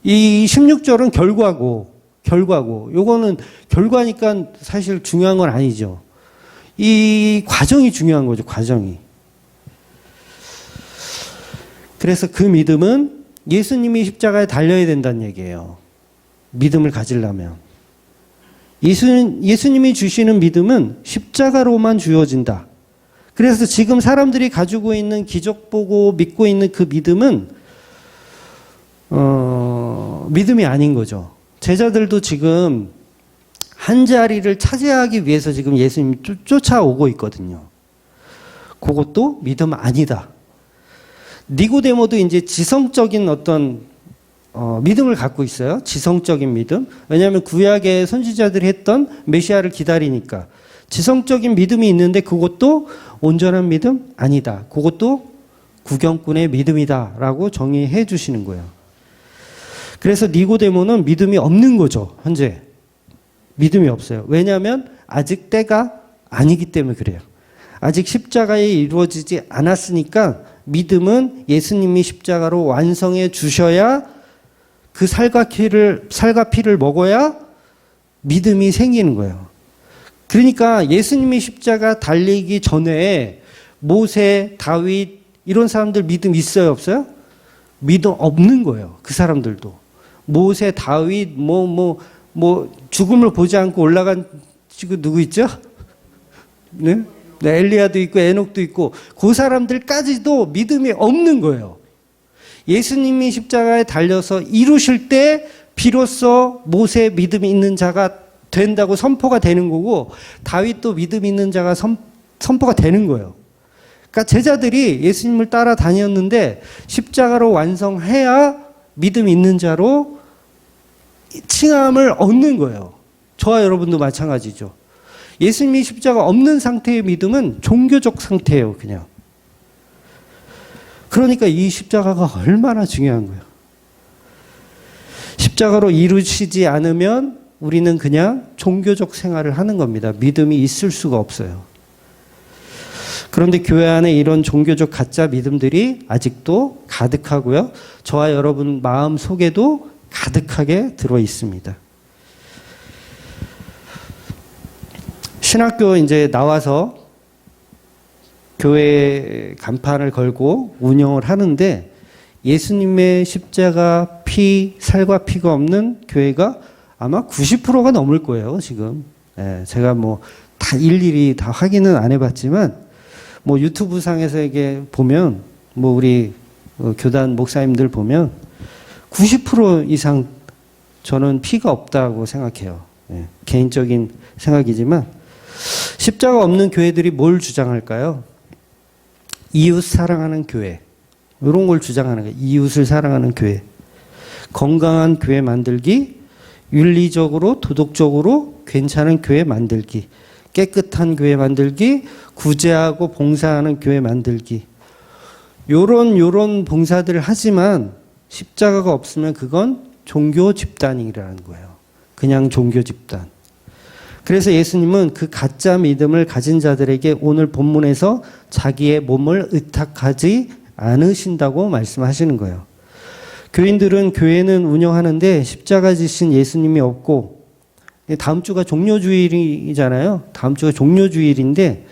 이 16절은 결과고 요거는 결과니까 사실 중요한 건 아니죠. 이 과정이 중요한 거죠, 과정이. 그래서 그 믿음은 예수님이 십자가에 달려야 된다는 얘기예요. 믿음을 가지려면. 예수님이 주시는 믿음은 십자가로만 주어진다. 그래서 지금 사람들이 가지고 있는 기적 보고 믿고 있는 그 믿음은 믿음이 아닌 거죠. 제자들도 지금 한 자리를 차지하기 위해서 지금 예수님 쫓아오고 있거든요. 그것도 믿음 아니다. 니고데모도 이제 지성적인 어떤 믿음을 갖고 있어요. 지성적인 믿음. 왜냐하면 구약의 선지자들이 했던 메시아를 기다리니까. 지성적인 믿음이 있는데 그것도 온전한 믿음 아니다. 그것도 구경꾼의 믿음이다라고 정의해 주시는 거예요. 그래서 니고데모는 믿음이 없는 거죠. 현재. 믿음이 없어요. 왜냐하면 아직 때가 아니기 때문에 그래요. 아직 십자가에 이루어지지 않았으니까 믿음은 예수님이 십자가로 완성해 주셔야 그 살과 피를 먹어야 믿음이 생기는 거예요. 그러니까 예수님이 십자가 달리기 전에 모세, 다윗 이런 사람들 믿음 있어요, 없어요? 믿음 없는 거예요. 그 사람들도. 모세, 다윗 죽음을 보지 않고 올라간 지금 누구 있죠? 네? 엘리야도 있고 에녹도 있고 그 사람들까지도 믿음이 없는 거예요. 예수님이 십자가에 달려서 이루실 때 비로소 모세 믿음이 있는 자가 된다고 선포가 되는 거고 다윗도 믿음 있는 자가 선포가 되는 거예요. 그러니까 제자들이 예수님을 따라 다녔는데 십자가로 완성해야 믿음 있는 자로 칭함을 얻는 거예요. 저와 여러분도 마찬가지죠. 예수님이 십자가 없는 상태의 믿음은 종교적 상태예요, 그냥. 그러니까 이 십자가가 얼마나 중요한 거예요. 십자가로 이루시지 않으면 우리는 그냥 종교적 생활을 하는 겁니다. 믿음이 있을 수가 없어요. 그런데 교회 안에 이런 종교적 가짜 믿음들이 아직도 가득하고요. 저와 여러분 마음 속에도 가득하게 들어 있습니다. 신학교 이제 나와서 교회 간판을 걸고 운영을 하는데 예수님의 십자가 피, 살과 피가 없는 교회가 아마 90%가 넘을 거예요, 지금. 예, 제가 다 일일이 다 확인은 안 해봤지만 유튜브 상에서 이게 보면 우리 교단 목사님들 보면 90% 이상 저는 피가 없다고 생각해요. 예, 개인적인 생각이지만 십자가 없는 교회들이 뭘 주장할까요? 이웃 사랑하는 교회. 이런 걸 주장하는 거예요. 이웃을 사랑하는 교회. 건강한 교회 만들기, 윤리적으로, 도덕적으로 괜찮은 교회 만들기, 깨끗한 교회 만들기, 구제하고 봉사하는 교회 만들기. 요런 봉사들을 하지만 십자가가 없으면 그건 종교 집단이라는 거예요. 그냥 종교 집단. 그래서 예수님은 그 가짜 믿음을 가진 자들에게 오늘 본문에서 자기의 몸을 의탁하지 않으신다고 말씀하시는 거예요. 교인들은 교회는 운영하는데 십자가 지신 예수님이 없고, 다음 주가 종료주일이잖아요. 다음 주가 종료주일인데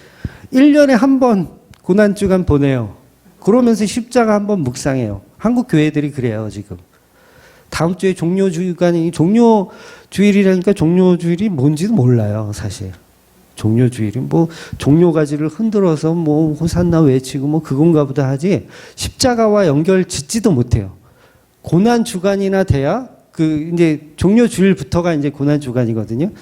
1년에 한 번 고난주간 보내요. 그러면서 십자가 한 번 묵상해요. 한국 교회들이 그래요, 지금. 다음 주에 종료주일이라니까 종료주일이 뭔지도 몰라요, 사실. 종료주일이 종료가지를 흔들어서 호산나 외치고 그건가 보다 하지 십자가와 연결 짓지도 못해요. 고난주간이나 돼야 이제 종료주일부터가 이제 고난주간이거든요.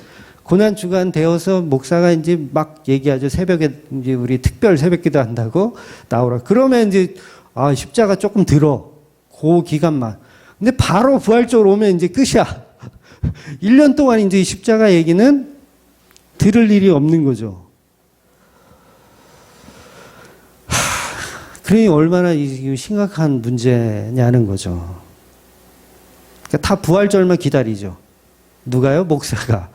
고난 주간 되어서 목사가 이제 막 얘기하죠. 새벽에 이제 우리 특별 새벽기도 한다고 나오라. 그러면 이제 십자가 조금 들어. 그 기간만. 근데 바로 부활적으로 오면 이제 끝이야. 1년 동안 이제 십자가 얘기는 들을 일이 없는 거죠. 그러니 얼마나 심각한 문제냐는 거죠. 그러니까 다 부활절만 기다리죠. 누가요? 목사가.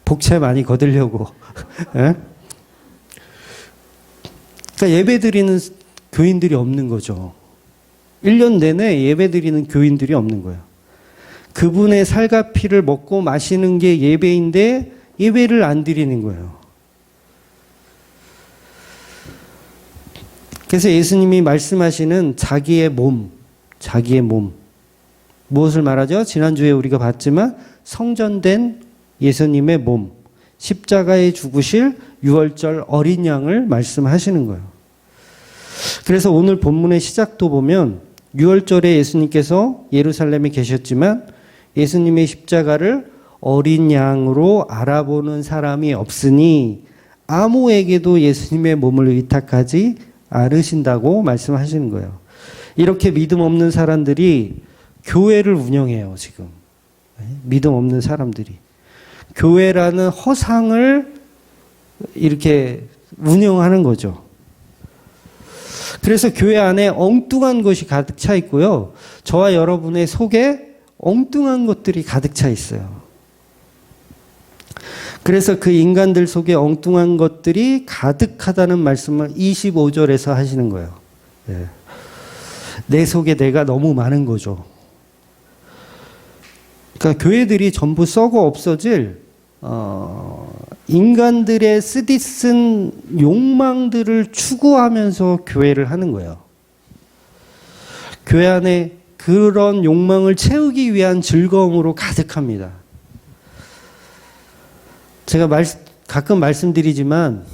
복채 많이 거두려고. 예? 그러니까 예배 드리는 교인들이 없는 거죠. 1년 내내 예배 드리는 교인들이 없는 거예요. 그분의 살과 피를 먹고 마시는 게 예배인데 예배를 안 드리는 거예요. 그래서 예수님이 말씀하시는 자기의 몸. 무엇을 말하죠? 지난주에 우리가 봤지만 성전된 예수님의 몸, 십자가에 죽으실 유월절 어린 양을 말씀하시는 거예요. 그래서 오늘 본문의 시작도 보면 유월절에 예수님께서 예루살렘에 계셨지만 예수님의 십자가를 어린 양으로 알아보는 사람이 없으니 아무에게도 예수님의 몸을 의탁하지 않으신다고 말씀하시는 거예요. 이렇게 믿음 없는 사람들이 교회를 운영해요, 지금. 믿음 없는 사람들이. 교회라는 허상을 이렇게 운영하는 거죠. 그래서 교회 안에 엉뚱한 것이 가득 차 있고요. 저와 여러분의 속에 엉뚱한 것들이 가득 차 있어요. 그래서 그 인간들 속에 엉뚱한 것들이 가득하다는 말씀을 25절에서 하시는 거예요. 네. 내 속에 내가 너무 많은 거죠. 그러니까 교회들이 전부 썩어 없어질 인간들의 쓰디쓴 욕망들을 추구하면서 교회를 하는 거예요. 교회 안에 그런 욕망을 채우기 위한 즐거움으로 가득합니다. 제가 가끔 말씀드리지만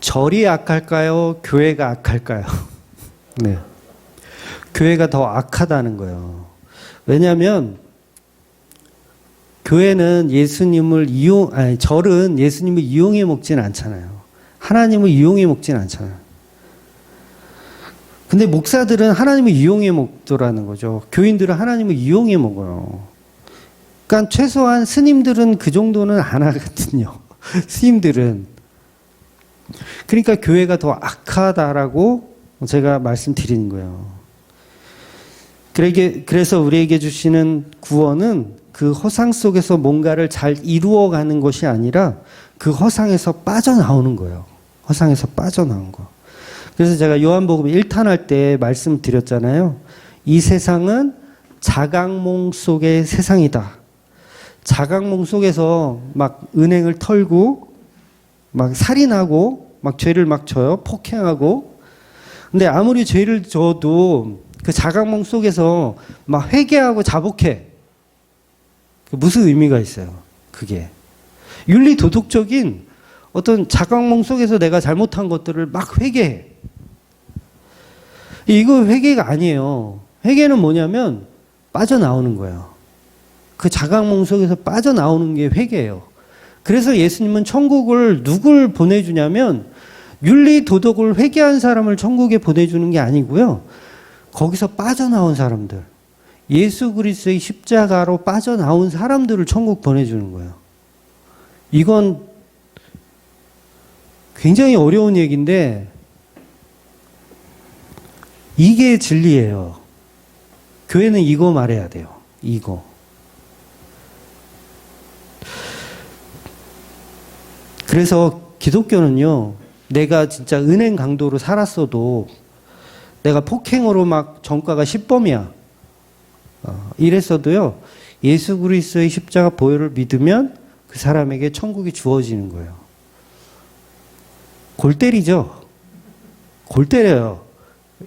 절이 악할까요? 교회가 악할까요? 네. 교회가 더 악하다는 거예요. 왜냐하면 교회는 절은 예수님을 이용해 먹진 않잖아요. 하나님을 이용해 먹진 않잖아요. 근데 목사들은 하나님을 이용해 먹더라는 거죠. 교인들은 하나님을 이용해 먹어요. 그러니까 최소한 스님들은 그 정도는 안 하거든요. 스님들은. 그러니까 교회가 더 악하다라고 제가 말씀드리는 거예요. 그래서 우리에게 주시는 구원은 그 허상 속에서 뭔가를 잘 이루어가는 것이 아니라 그 허상에서 빠져나오는 거예요. 허상에서 빠져나온 거. 그래서 제가 요한복음 1탄 할 때 말씀드렸잖아요. 이 세상은 자각몽 속의 세상이다. 자각몽 속에서 막 은행을 털고 막 살인하고 막 죄를 막 져요. 폭행하고. 근데 아무리 죄를 져도 그 자각몽 속에서 막 회개하고 자복해. 무슨 의미가 있어요? 그게. 윤리 도덕적인 어떤 자각몽 속에서 내가 잘못한 것들을 막 회개해. 이거 회개가 아니에요. 회개는 뭐냐면 빠져나오는 거예요. 그 자각몽 속에서 빠져나오는 게 회개예요. 그래서 예수님은 천국을 누굴 보내주냐면 윤리 도덕을 회개한 사람을 천국에 보내주는 게 아니고요. 거기서 빠져나온 사람들, 예수 그리스도의 십자가로 빠져나온 사람들을 천국 보내주는 거예요. 이건 굉장히 어려운 얘기인데 이게 진리예요. 교회는 이거 말해야 돼요. 이거. 그래서 기독교는요, 내가 진짜 은행 강도로 살았어도 내가 폭행으로 막 전과가 10범이야. 이랬어도요, 예수 그리스도의 십자가 보혈을 믿으면 그 사람에게 천국이 주어지는 거예요. 골 때리죠? 골 때려요.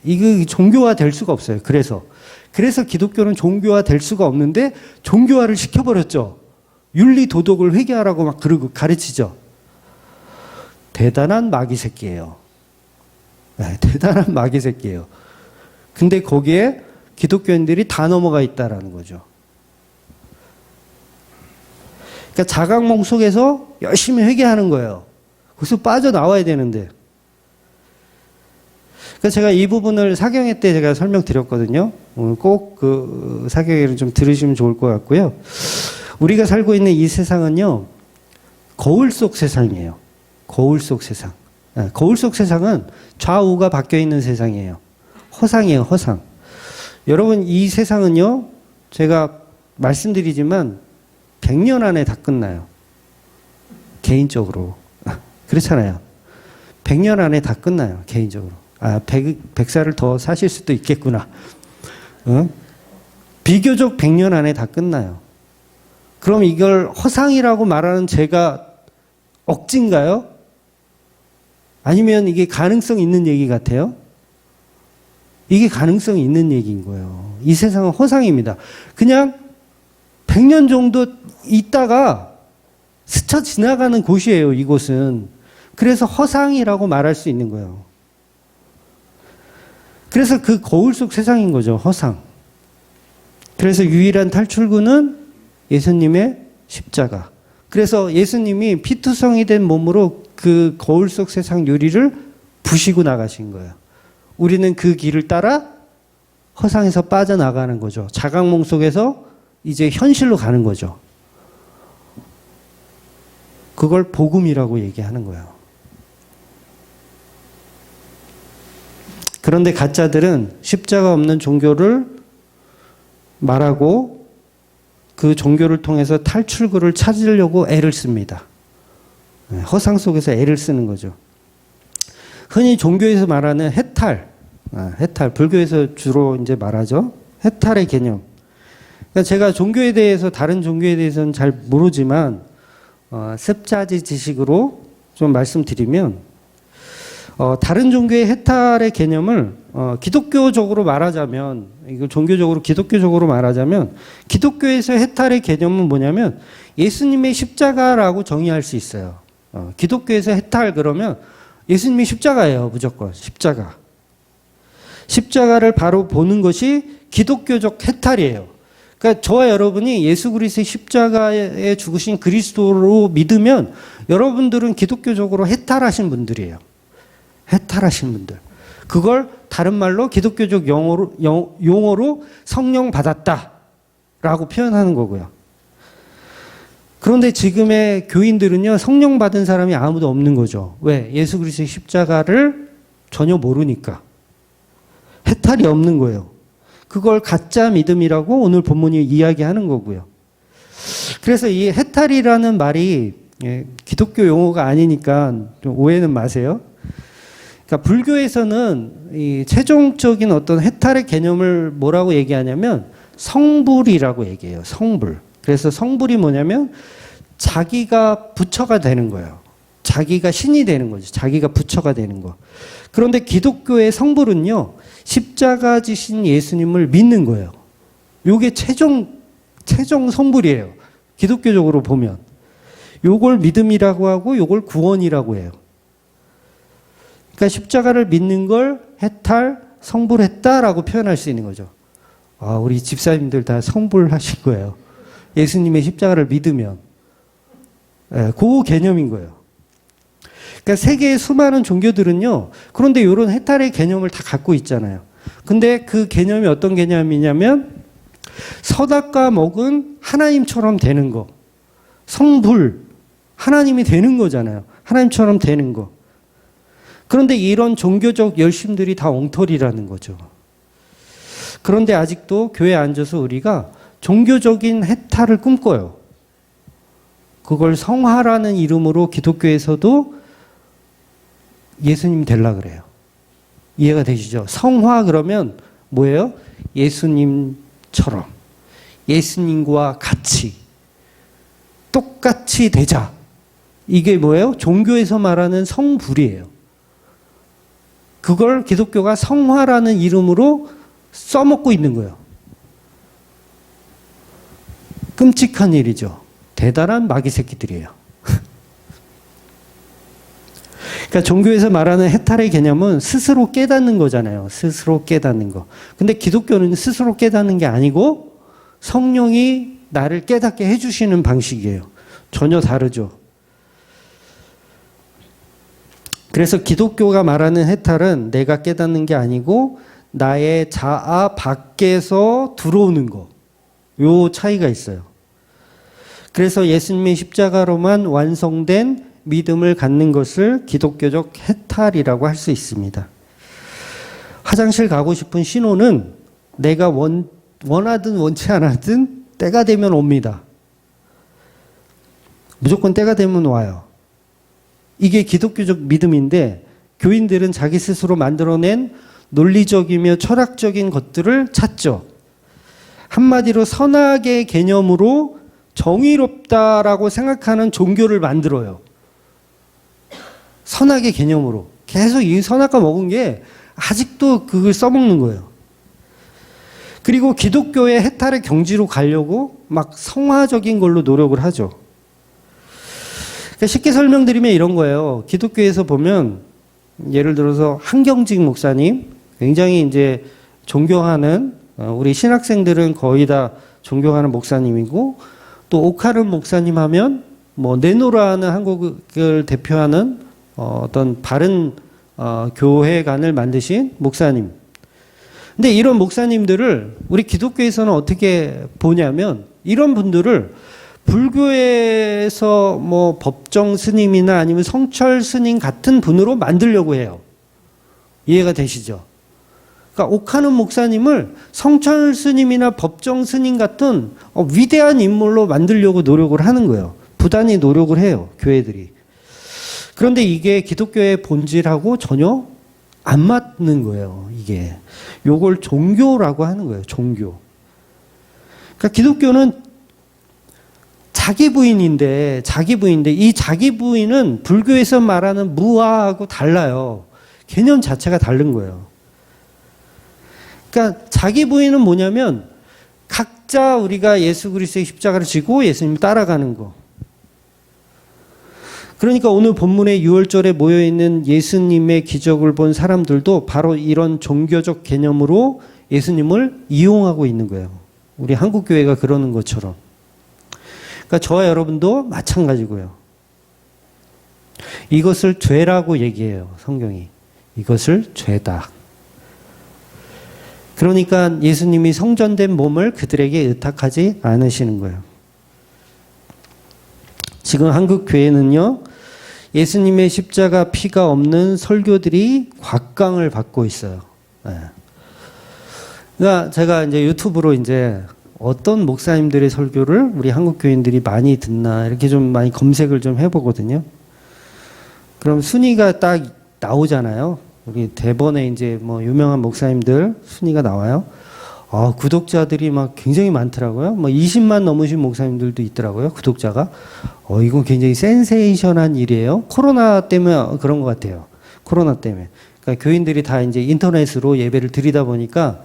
이거 종교화 될 수가 없어요. 그래서 기독교는 종교화 될 수가 없는데 종교화를 시켜버렸죠. 윤리 도덕을 회개하라고 막 그러고 가르치죠. 대단한 마귀 새끼예요. 네, 대단한 마귀 새끼예요. 근데 거기에 기독교인들이 다 넘어가 있다라는 거죠. 그러니까 자각몽 속에서 열심히 회개하는 거예요. 거기서 빠져나와야 되는데. 그러니까 제가 이 부분을 사경회 때 제가 설명드렸거든요. 오늘 꼭 그 사경회를 좀 들으시면 좋을 것 같고요. 우리가 살고 있는 이 세상은요, 거울 속 세상이에요. 거울 속 세상. 거울 속 세상은 좌우가 바뀌어 있는 세상이에요. 허상이에요, 허상. 여러분, 이 세상은요, 제가 말씀드리지만 100년 안에 다 끝나요. 개인적으로. 그렇잖아요. 100년 안에 다 끝나요, 개인적으로. 100살을 더 사실 수도 있겠구나. 비교적 100년 안에 다 끝나요. 그럼 이걸 허상이라고 말하는 제가 억진가요? 아니면 이게 가능성 있는 얘기 같아요? 이게 가능성이 있는 얘기인 거예요. 이 세상은 허상입니다. 그냥 100년 정도 있다가 스쳐 지나가는 곳이에요, 이곳은. 그래서 허상이라고 말할 수 있는 거예요. 그래서 그 거울 속 세상인 거죠, 허상. 그래서 유일한 탈출구는 예수님의 십자가. 그래서 예수님이 피투성이 된 몸으로 그 거울 속 세상 유리를 부시고 나가신 거예요. 우리는 그 길을 따라 허상에서 빠져나가는 거죠. 자각몽 속에서 이제 현실로 가는 거죠. 그걸 복음이라고 얘기하는 거예요. 그런데 가짜들은 십자가 없는 종교를 말하고 그 종교를 통해서 탈출구를 찾으려고 애를 씁니다. 허상 속에서 애를 쓰는 거죠. 흔히 종교에서 말하는 해탈, 불교에서 주로 이제 말하죠. 해탈의 개념. 그러니까 제가 종교에 대해서, 다른 종교에 대해서는 잘 모르지만, 습자지 지식으로 좀 말씀드리면, 다른 종교의 해탈의 개념을, 기독교적으로 말하자면, 이걸 종교적으로, 기독교적으로 말하자면, 기독교에서 해탈의 개념은 뭐냐면, 예수님의 십자가라고 정의할 수 있어요. 기독교에서 해탈 그러면, 예수님이 십자가예요, 무조건. 십자가. 십자가를 바로 보는 것이 기독교적 해탈이에요. 그러니까 저와 여러분이 예수 그리스도의 십자가에 죽으신 그리스도로 믿으면 여러분들은 기독교적으로 해탈하신 분들이에요. 해탈하신 분들. 그걸 다른 말로 기독교적 용어로 성령 받았다라고 표현하는 거고요. 그런데 지금의 교인들은요, 성령 받은 사람이 아무도 없는 거죠. 왜? 예수 그리스도의 십자가를 전혀 모르니까. 해탈이 없는 거예요. 그걸 가짜 믿음이라고 오늘 본문이 이야기하는 거고요. 그래서 이 해탈이라는 말이 기독교 용어가 아니니까 좀 오해는 마세요. 그러니까 불교에서는 이 최종적인 어떤 해탈의 개념을 뭐라고 얘기하냐면 성불이라고 얘기해요. 성불. 그래서 성불이 뭐냐면 자기가 부처가 되는 거예요. 자기가 신이 되는 거죠. 자기가 부처가 되는 거. 그런데 기독교의 성불은요, 십자가 지신 예수님을 믿는 거예요. 요게 최종 성불이에요. 기독교적으로 보면. 요걸 믿음이라고 하고 요걸 구원이라고 해요. 그러니까 십자가를 믿는 걸 해탈, 성불했다라고 표현할 수 있는 거죠. 우리 집사님들 다 성불하신 거예요. 예수님의 십자가를 믿으면. 그 개념인 거예요. 그러니까 세계의 수많은 종교들은요, 그런데 이런 해탈의 개념을 다 갖고 있잖아요. 근데 그 개념이 어떤 개념이냐면, 서닥과 먹은 하나님처럼 되는 거. 성불. 하나님이 되는 거잖아요. 하나님처럼 되는 거. 그런데 이런 종교적 열심들이 다 엉터리라는 거죠. 그런데 아직도 교회에 앉아서 우리가 종교적인 해탈을 꿈꿔요. 그걸 성화라는 이름으로 기독교에서도 예수님 되려고 그래요. 이해가 되시죠? 성화 그러면 뭐예요? 예수님처럼. 예수님과 같이. 똑같이 되자. 이게 뭐예요? 종교에서 말하는 성불이에요. 그걸 기독교가 성화라는 이름으로 써먹고 있는 거예요. 끔찍한 일이죠. 대단한 마귀 새끼들이에요. 그러니까 종교에서 말하는 해탈의 개념은 스스로 깨닫는 거잖아요. 스스로 깨닫는 거. 근데 기독교는 스스로 깨닫는 게 아니고 성령이 나를 깨닫게 해주시는 방식이에요. 전혀 다르죠. 그래서 기독교가 말하는 해탈은 내가 깨닫는 게 아니고 나의 자아 밖에서 들어오는 거. 요 차이가 있어요. 그래서 예수님의 십자가로만 완성된 믿음을 갖는 것을 기독교적 해탈이라고 할 수 있습니다. 화장실 가고 싶은 신호는 내가 원하든 원치 않았든 때가 되면 옵니다. 무조건 때가 되면 와요. 이게 기독교적 믿음인데 교인들은 자기 스스로 만들어낸 논리적이며 철학적인 것들을 찾죠. 한마디로 선악의 개념으로 정의롭다라고 생각하는 종교를 만들어요. 선악의 개념으로. 계속 이 선악과 먹은 게 아직도 그걸 써먹는 거예요. 그리고 기독교의 해탈의 경지로 가려고 막 성화적인 걸로 노력을 하죠. 그러니까 쉽게 설명드리면 이런 거예요. 기독교에서 보면 예를 들어서 한경직 목사님, 굉장히 이제 존경하는 우리 신학생들은 거의 다 존경하는 목사님이고, 또 오카른 목사님 하면 뭐 네노라는 한국을 대표하는 어떤 바른 교회관을 만드신 목사님. 근데 이런 목사님들을 우리 기독교에서는 어떻게 보냐면 이런 분들을 불교에서 뭐 법정 스님이나 아니면 성철 스님 같은 분으로 만들려고 해요. 이해가 되시죠? 그러니까 옥하는 목사님을 성철 스님이나 법정 스님 같은 위대한 인물로 만들려고 노력을 하는 거예요. 부단히 노력을 해요, 교회들이. 그런데 이게 기독교의 본질하고 전혀 안 맞는 거예요, 이게. 요걸 종교라고 하는 거예요, 종교. 그러니까 기독교는 자기 부인인데 이 자기 부인은 불교에서 말하는 무아하고 달라요. 개념 자체가 다른 거예요. 그러니까 자기 부인은 뭐냐면 각자 우리가 예수 그리스도의 십자가를 지고 예수님 따라가는 거. 그러니까 오늘 본문에 6월절에 모여있는 예수님의 기적을 본 사람들도 바로 이런 종교적 개념으로 예수님을 이용하고 있는 거예요. 우리 한국교회가 그러는 것처럼. 그러니까 저와 여러분도 마찬가지고요. 이것을 죄라고 얘기해요, 성경이. 이것을 죄다. 그러니까 예수님이 성전된 몸을 그들에게 의탁하지 않으시는 거예요. 지금 한국 교회는요, 예수님의 십자가 피가 없는 설교들이 곽강을 받고 있어요. 네. 그러니까 제가 이제 유튜브로 이제 어떤 목사님들의 설교를 우리 한국 교인들이 많이 듣나 이렇게 좀 많이 검색을 좀 해보거든요. 그럼 순위가 딱 나오잖아요. 우리 대번에 이제 뭐 유명한 목사님들 순위가 나와요. 구독자들이 막 굉장히 많더라고요. 뭐 20만 넘으신 목사님들도 있더라고요, 구독자가. 이건 굉장히 센세이션한 일이에요. 코로나 때문에 그런 것 같아요. 코로나 때문에. 그러니까 교인들이 다 이제 인터넷으로 예배를 드리다 보니까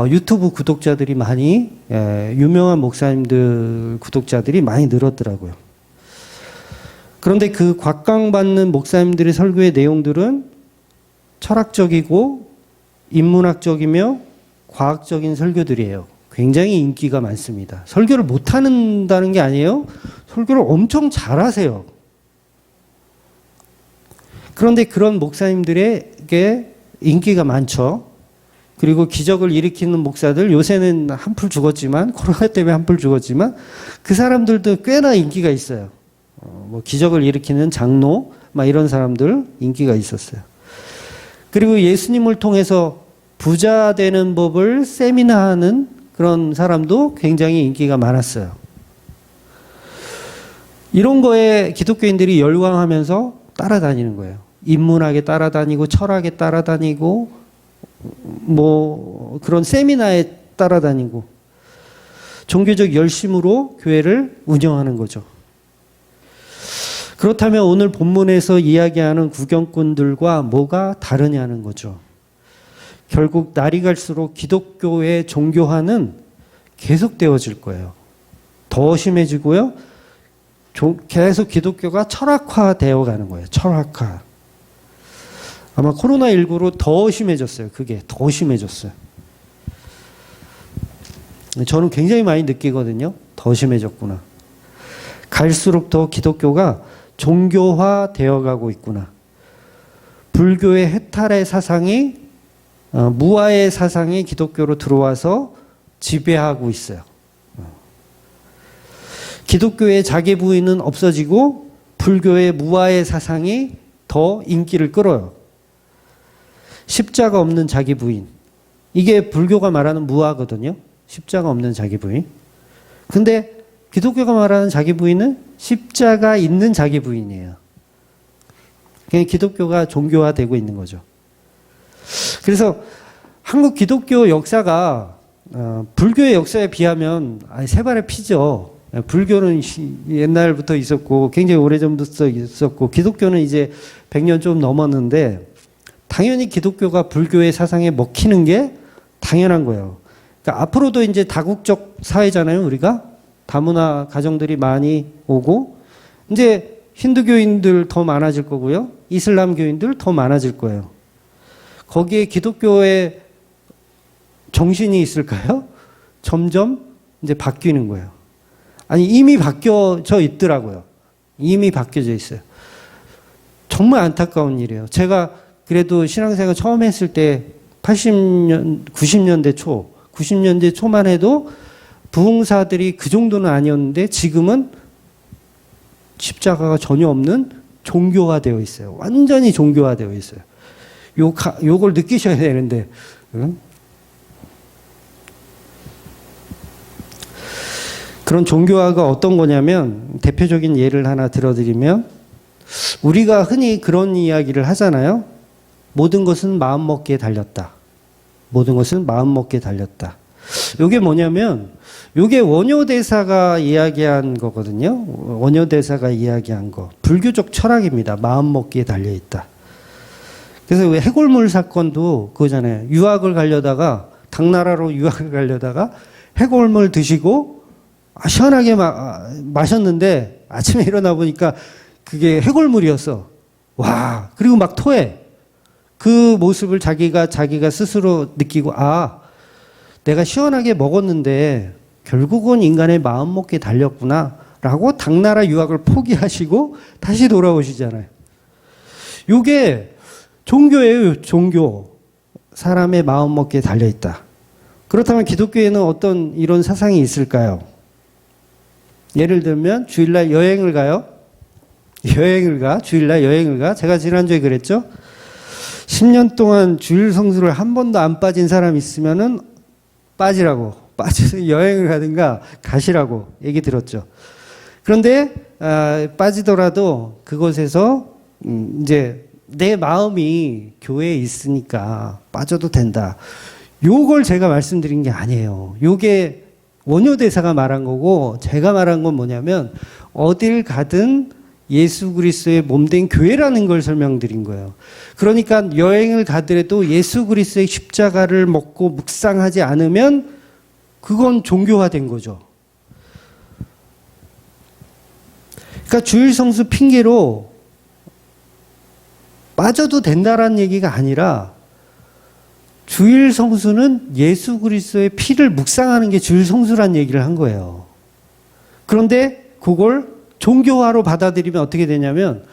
유튜브 구독자들이 많이, 유명한 목사님들 구독자들이 많이 늘었더라고요. 그런데 그 곽강받는 목사님들의 설교의 내용들은 철학적이고 인문학적이며 과학적인 설교들이에요. 굉장히 인기가 많습니다. 설교를 못한다는 게 아니에요. 설교를 엄청 잘하세요. 그런데 그런 목사님들에게 인기가 많죠. 그리고 기적을 일으키는 목사들, 요새는 한풀 죽었지만, 코로나 때문에 한풀 죽었지만, 그 사람들도 꽤나 인기가 있어요. 뭐 기적을 일으키는 장로, 막 이런 사람들 인기가 있었어요. 그리고 예수님을 통해서 부자 되는 법을 세미나하는 그런 사람도 굉장히 인기가 많았어요. 이런 거에 기독교인들이 열광하면서 따라다니는 거예요. 인문학에 따라다니고 철학에 따라다니고 뭐 그런 세미나에 따라다니고 종교적 열심으로 교회를 운영하는 거죠. 그렇다면 오늘 본문에서 이야기하는 구경꾼들과 뭐가 다르냐는 거죠. 결국 날이 갈수록 기독교의 종교화는 계속되어질 거예요. 더 심해지고요. 계속 기독교가 철학화되어 가는 거예요. 철학화. 아마 코로나19로 더 심해졌어요. 그게 더 심해졌어요. 저는 굉장히 많이 느끼거든요. 더 심해졌구나. 갈수록 더 기독교가 종교화 되어 가고 있구나. 불교의 해탈의 사상이 무아의 사상이 기독교로 들어와서 지배하고 있어요. 기독교의 자기 부인은 없어지고 불교의 무아의 사상이 더 인기를 끌어요. 십자가 없는 자기 부인. 이게 불교가 말하는 무아거든요. 십자가 없는 자기 부인. 근데 기독교가 말하는 자기 부인은 십자가 있는 자기 부인이에요. 그냥 기독교가 종교화되고 있는 거죠. 그래서 한국 기독교 역사가 불교의 역사에 비하면 세 발의 피죠. 불교는 옛날부터 있었고 굉장히 오래전부터 있었고 기독교는 이제 100년 좀 넘었는데 당연히 기독교가 불교의 사상에 먹히는 게 당연한 거예요. 그러니까 앞으로도 이제 다국적 사회잖아요, 우리가. 다문화 가정들이 많이 오고 이제 힌두교인들 더 많아질 거고요. 이슬람교인들 더 많아질 거예요. 거기에 기독교의 정신이 있을까요? 점점 이제 바뀌는 거예요. 아니, 이미 바뀌어져 있더라고요. 이미 바뀌어져 있어요. 정말 안타까운 일이에요. 제가 그래도 신앙생활 처음 했을 때 80년, 90년대 초만 해도 부흥사들이 그 정도는 아니었는데 지금은 십자가가 전혀 없는 종교화되어 있어요. 완전히 종교화되어 있어요. 요걸 느끼셔야 되는데. 응? 그런 종교화가 어떤 거냐면 대표적인 예를 하나 들어드리면 우리가 흔히 그런 이야기를 하잖아요. 모든 것은 마음먹기에 달렸다. 모든 것은 마음먹기에 달렸다. 이게 뭐냐면 이게 원효대사가 이야기한 거거든요. 원효대사가 이야기한 거. 불교적 철학입니다. 마음먹기에 달려있다. 그래서 왜 해골물 사건도 그거잖아요. 유학을 가려다가 당나라로 유학을 가려다가 해골물 드시고 시원하게 마셨는데 아침에 일어나 보니까 그게 해골물이었어. 와, 그리고 막 토해. 그 모습을 자기가 스스로 느끼고 내가 시원하게 먹었는데 결국은 인간의 마음먹기에 달렸구나 라고 당나라 유학을 포기하시고 다시 돌아오시잖아요. 이게 종교예요. 종교. 사람의 마음먹기에 달려있다. 그렇다면 기독교에는 어떤 이런 사상이 있을까요? 예를 들면 주일날 여행을 가요. 주일날 여행을 가. 제가 지난주에 그랬죠. 10년 동안 주일 성수를 한 번도 안 빠진 사람 있으면은 빠지라고. 빠져서 여행을 가든가 가시라고 얘기 들었죠. 그런데 빠지더라도 그곳에서 이제 내 마음이 교회에 있으니까 빠져도 된다. 요걸 제가 말씀드린 게 아니에요. 요게 원효대사가 말한 거고 제가 말한 건 뭐냐면 어딜 가든 예수 그리스도의 몸된 교회라는 걸 설명드린 거예요. 그러니까 여행을 가더라도 예수 그리스도의 십자가를 먹고 묵상하지 않으면 그건 종교화된 거죠. 그러니까 주일 성수 핑계로 빠져도 된다라는 얘기가 아니라 주일 성수는 예수 그리스도의 피를 묵상하는 게 주일 성수라는 얘기를 한 거예요. 그런데 그걸 종교화로 받아들이면 어떻게 되냐면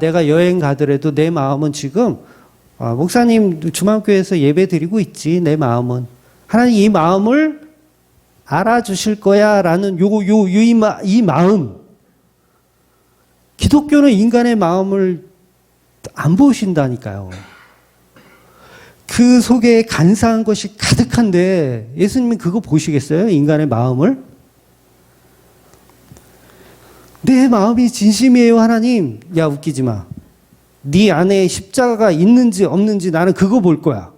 내가 여행 가더라도 내 마음은 지금 목사님 주만교회에서 예배 드리고 있지. 내 마음은 하나님 이 마음을 알아주실 거야 라는 이 마음. 기독교는 인간의 마음을 안 보신다니까요. 그 속에 간사한 것이 가득한데 예수님은 그거 보시겠어요? 인간의 마음을? 내 마음이 진심이에요, 하나님. 야, 웃기지 마. 네 안에 십자가가 있는지 없는지 나는 그거 볼 거야.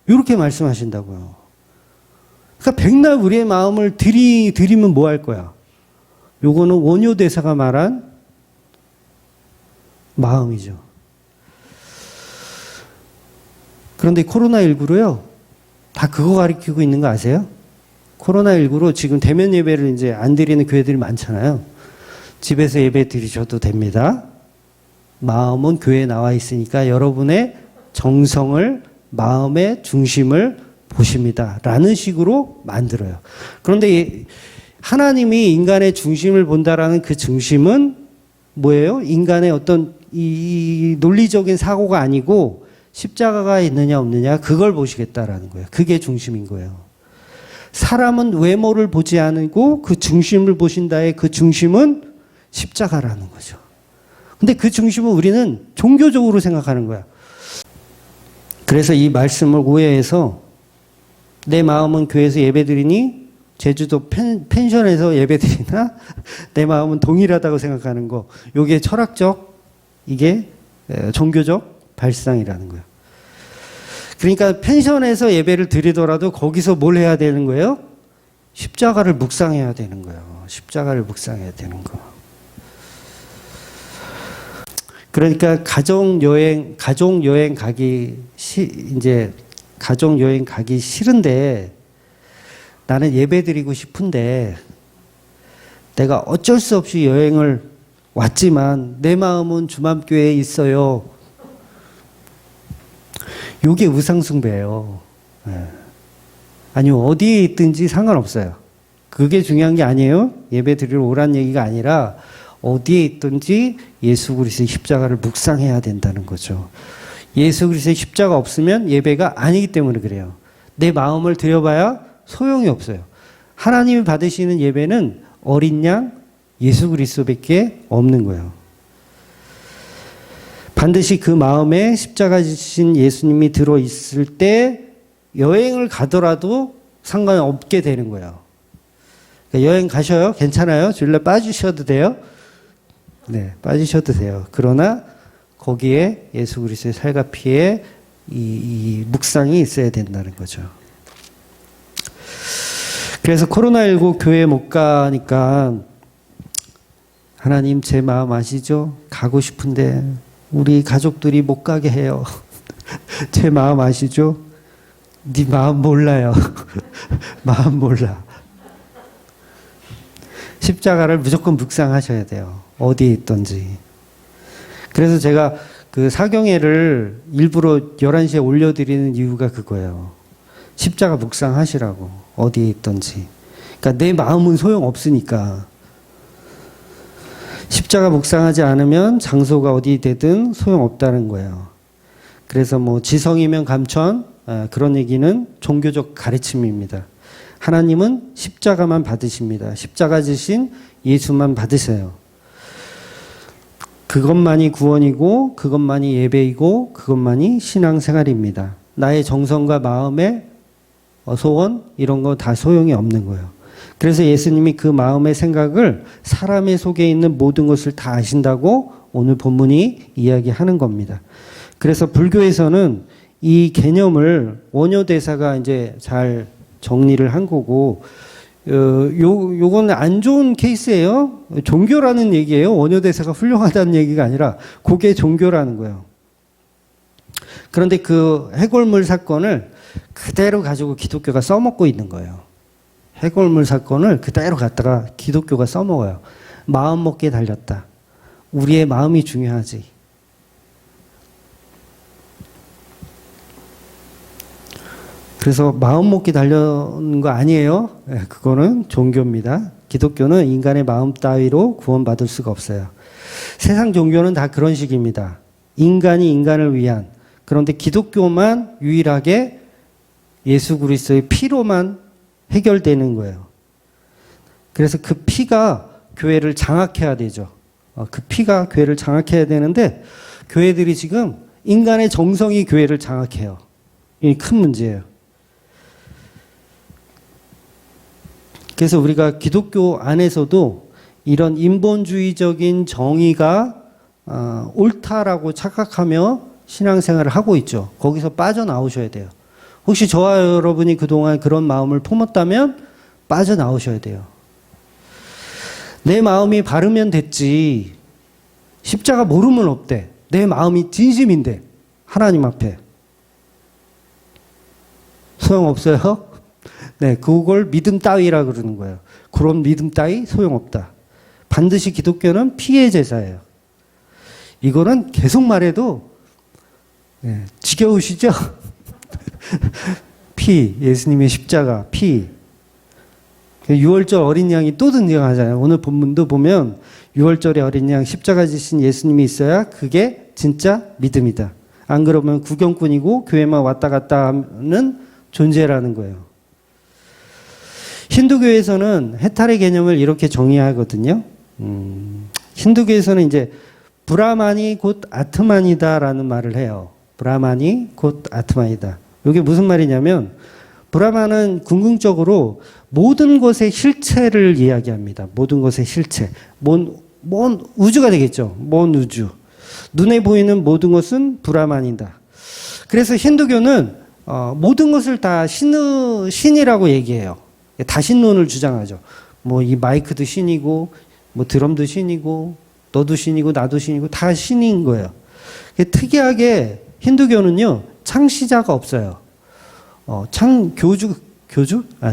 이렇게 말씀하신다고요. 그러니까 백날 우리의 마음을 들이면 뭐 할 거야? 요거는 원효대사가 말한 마음이죠. 그런데 코로나19로요, 다 그거 가리키고 있는 거 아세요? 코로나19로 지금 대면 예배를 이제 안 드리는 교회들이 많잖아요. 집에서 예배 드리셔도 됩니다. 마음은 교회에 나와 있으니까 여러분의 정성을, 마음의 중심을 보십니다. 라는 식으로 만들어요. 그런데 하나님이 인간의 중심을 본다라는 그 중심은 뭐예요? 인간의 어떤 이 논리적인 사고가 아니고 십자가가 있느냐 없느냐 그걸 보시겠다라는 거예요. 그게 중심인 거예요. 사람은 외모를 보지 않고 그 중심을 보신다의 그 중심은 십자가라는 거죠. 근데 그 중심은 우리는 종교적으로 생각하는 거야. 그래서 이 말씀을 오해해서 내 마음은 교회에서 예배드리니 제주도 펜션에서 예배드리나 내 마음은 동일하다고 생각하는 거. 이게 철학적, 이게 종교적 발상이라는 거예요. 그러니까 펜션에서 예배를 드리더라도 거기서 뭘 해야 되는 거예요? 십자가를 묵상해야 되는 거예요. 십자가를 묵상해야 되는 거. 그러니까 가족 여행 가기 싫은데 나는 예배 드리고 싶은데 내가 어쩔 수 없이 여행을 왔지만 내 마음은 주맘교회에 있어요. 이게 우상숭배예요. 아니요, 어디에 있든지 상관없어요. 그게 중요한 게 아니에요. 예배 드리러 오란 얘기가 아니라 어디에 있든지 예수 그리스도의 십자가를 묵상해야 된다는 거죠. 예수 그리스도의 십자가 없으면 예배가 아니기 때문에 그래요. 내 마음을 드려봐야 소용이 없어요. 하나님이 받으시는 예배는 어린 양 예수 그리스도밖에 없는 거예요. 반드시 그 마음에 십자가 지신 예수님이 들어있을 때 여행을 가더라도 상관이 없게 되는 거예요. 그러니까 여행 가셔요? 괜찮아요? 주일날 빠지셔도 돼요? 네, 빠지셔도 돼요. 그러나 거기에 예수 그리스도의 살과 피의 이 묵상이 있어야 된다는 거죠. 그래서 코로나19 교회 못 가니까 하나님 제 마음 아시죠? 가고 싶은데 우리 가족들이 못 가게 해요. 제 마음 아시죠? 네 마음 몰라요. 마음 몰라. 십자가를 무조건 묵상하셔야 돼요. 어디에 있든지. 그래서 제가 그 사경회를 일부러 11시에 올려드리는 이유가 그거예요. 십자가 묵상하시라고. 어디에 있든지. 그러니까 내 마음은 소용없으니까. 십자가 묵상하지 않으면 장소가 어디 되든 소용없다는 거예요. 그래서 뭐 지성이면 감천, 그런 얘기는 종교적 가르침입니다. 하나님은 십자가만 받으십니다. 십자가 지신 예수만 받으세요. 그것만이 구원이고 그것만이 예배이고 그것만이 신앙생활입니다. 나의 정성과 마음의 소원 이런 거 다 소용이 없는 거예요. 그래서 예수님이 그 마음의 생각을 사람의 속에 있는 모든 것을 다 아신다고 오늘 본문이 이야기하는 겁니다. 그래서 불교에서는 이 개념을 원효대사가 이제 잘 정리를 한 거고, 요건 안 좋은 케이스예요. 종교라는 얘기예요. 원효대사가 훌륭하다는 얘기가 아니라 그게 종교라는 거예요. 그런데 그 해골물 사건을 그대로 가지고 기독교가 써먹고 있는 거예요. 해골물 사건을 그대로 갖다가 기독교가 써먹어요. 마음 먹기에 달렸다. 우리의 마음이 중요하지. 그래서 마음 먹기 달려는 거 아니에요. 그거는 종교입니다. 기독교는 인간의 마음 따위로 구원받을 수가 없어요. 세상 종교는 다 그런 식입니다. 인간이 인간을 위한. 그런데 기독교만 유일하게 예수 그리스도의 피로만 해결되는 거예요. 그래서 그 피가 교회를 장악해야 되죠. 그 피가 교회를 장악해야 되는데 교회들이 지금 인간의 정성이 교회를 장악해요. 이게 큰 문제예요. 그래서 우리가 기독교 안에서도 이런 인본주의적인 정의가 옳다라고 착각하며 신앙생활을 하고 있죠. 거기서 빠져나오셔야 돼요. 혹시 저와 여러분이 그동안 그런 마음을 품었다면 빠져나오셔야 돼요. 내 마음이 바르면 됐지. 십자가 모르면 없대. 내 마음이 진심인데 하나님 앞에. 소용없어요? 네, 그걸 믿음 따위라 그러는 거예요. 그런 믿음 따위 소용없다. 반드시 기독교는 피의 제사예요. 이거는 계속 말해도 지겨우시죠? 피, 예수님의 십자가, 피. 유월절 어린 양이 또 등장하잖아요. 오늘 본문도 보면 유월절에 어린 양 십자가 지신 예수님이 있어야 그게 진짜 믿음이다. 안 그러면 구경꾼이고 교회만 왔다 갔다 하는 존재라는 거예요. 힌두교에서는 해탈의 개념을 이렇게 정의하거든요. 힌두교에서는 이제 브라만이 곧 아트만이다라는 말을 해요. 브라만이 곧 아트만이다. 이게 무슨 말이냐면 브라만은 궁극적으로 모든 것의 실체를 이야기합니다. 모든 것의 실체. 먼 우주가 되겠죠. 먼 우주. 눈에 보이는 모든 것은 브라만이다. 그래서 힌두교는 모든 것을 다 신이라고 얘기해요. 다신론을 주장하죠. 뭐 이 마이크도 신이고 뭐 드럼도 신이고 너도 신이고 나도 신이고 다 신인 거예요. 특이하게 힌두교는요 창시자가 없어요.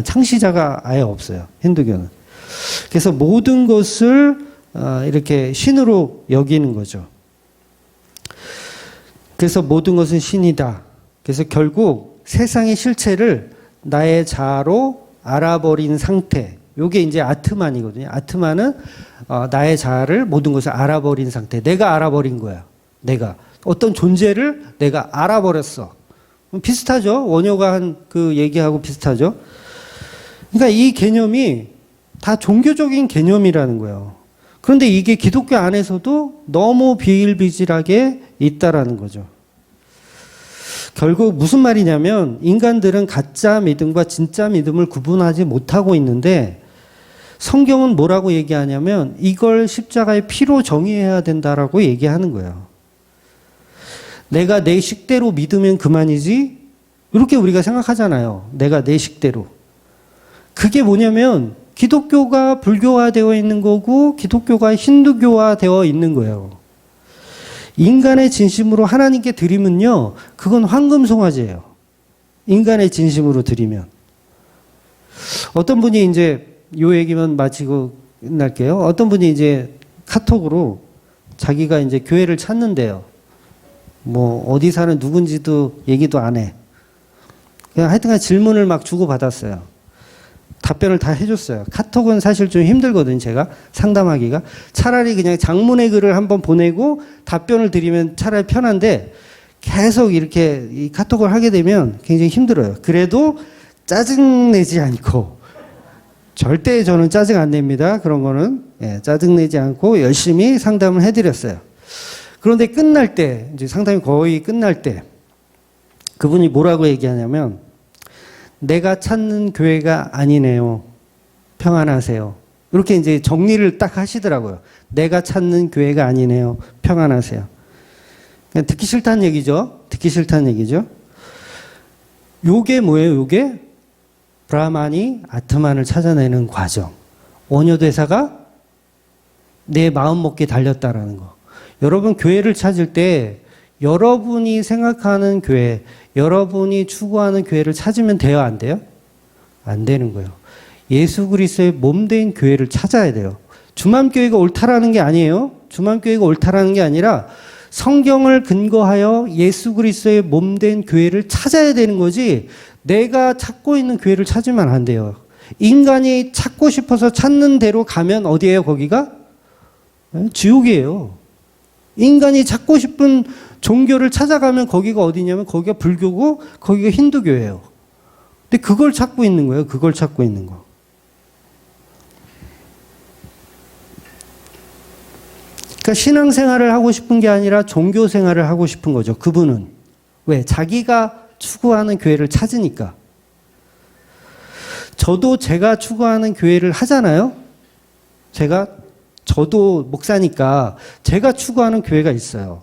창시자가 아예 없어요. 힌두교는. 그래서 모든 것을 이렇게 신으로 여기는 거죠. 그래서 모든 것은 신이다. 그래서 결국 세상의 실체를 나의 자아로 알아버린 상태. 요게 이제 아트만이거든요. 아트만은 나의 자아를 모든 것을 알아버린 상태. 내가 알아버린 거야. 내가. 어떤 존재를 내가 알아버렸어. 비슷하죠? 원효가 한 그 얘기하고 비슷하죠? 그러니까 이 개념이 다 종교적인 개념이라는 거예요. 그런데 이게 기독교 안에서도 너무 비일비재하게 있다라는 거죠. 결국 무슨 말이냐면 인간들은 가짜 믿음과 진짜 믿음을 구분하지 못하고 있는데 성경은 뭐라고 얘기하냐면 이걸 십자가의 피로 정의해야 된다라고 얘기하는 거예요. 내가 내 식대로 믿으면 그만이지 이렇게 우리가 생각하잖아요. 내가 내 식대로. 그게 뭐냐면 기독교가 불교화되어 있는 거고 기독교가 힌두교화되어 있는 거예요. 인간의 진심으로 하나님께 드리면요. 그건 황금송아지예요. 인간의 진심으로 드리면. 어떤 분이 이제 요 얘기만 마치고 끝날게요. 어떤 분이 이제 카톡으로 자기가 이제 교회를 찾는데요. 뭐 어디 사는 누군지도 얘기도 안 해. 그냥 하여튼간 질문을 막 주고받았어요. 답변을 다 해줬어요. 카톡은 사실 좀 힘들거든요. 제가 상담하기가. 차라리 그냥 장문의 글을 한번 보내고 답변을 드리면 차라리 편한데 계속 이렇게 이 카톡을 하게 되면 굉장히 힘들어요. 그래도 짜증내지 않고 절대 저는 짜증 안 냅니다. 그런 거는 짜증내지 않고 열심히 상담을 해드렸어요. 그런데 끝날 때 이제 상담이 거의 끝날 때 그분이 뭐라고 얘기하냐면 내가 찾는 교회가 아니네요. 평안하세요. 이렇게 이제 정리를 딱 하시더라고요. 내가 찾는 교회가 아니네요. 평안하세요. 그냥 듣기 싫다는 얘기죠. 듣기 싫다는 얘기죠. 요게 뭐예요? 요게 브라만이 아트만을 찾아내는 과정. 원효대사가 내 마음 먹기에 달렸다라는 거. 여러분 교회를 찾을 때 여러분이 생각하는 교회, 여러분이 추구하는 교회를 찾으면 돼요? 안 돼요? 안 되는 거예요. 예수 그리스도의 몸된 교회를 찾아야 돼요. 주맘교회가 옳다라는 게 아니에요. 주맘교회가 옳다라는 게 아니라 성경을 근거하여 예수 그리스도의 몸된 교회를 찾아야 되는 거지 내가 찾고 있는 교회를 찾으면 안 돼요. 인간이 찾고 싶어서 찾는 대로 가면 어디예요? 거기가? 지옥이에요. 인간이 찾고 싶은 종교를 찾아가면 거기가 어디냐면 거기가 불교고 거기가 힌두교예요. 근데 그걸 찾고 있는 거예요. 그걸 찾고 있는 거. 그러니까 신앙생활을 하고 싶은 게 아니라 종교생활을 하고 싶은 거죠. 그분은. 왜? 자기가 추구하는 교회를 찾으니까. 저도 제가 추구하는 교회를 하잖아요. 저도 목사니까 제가 추구하는 교회가 있어요.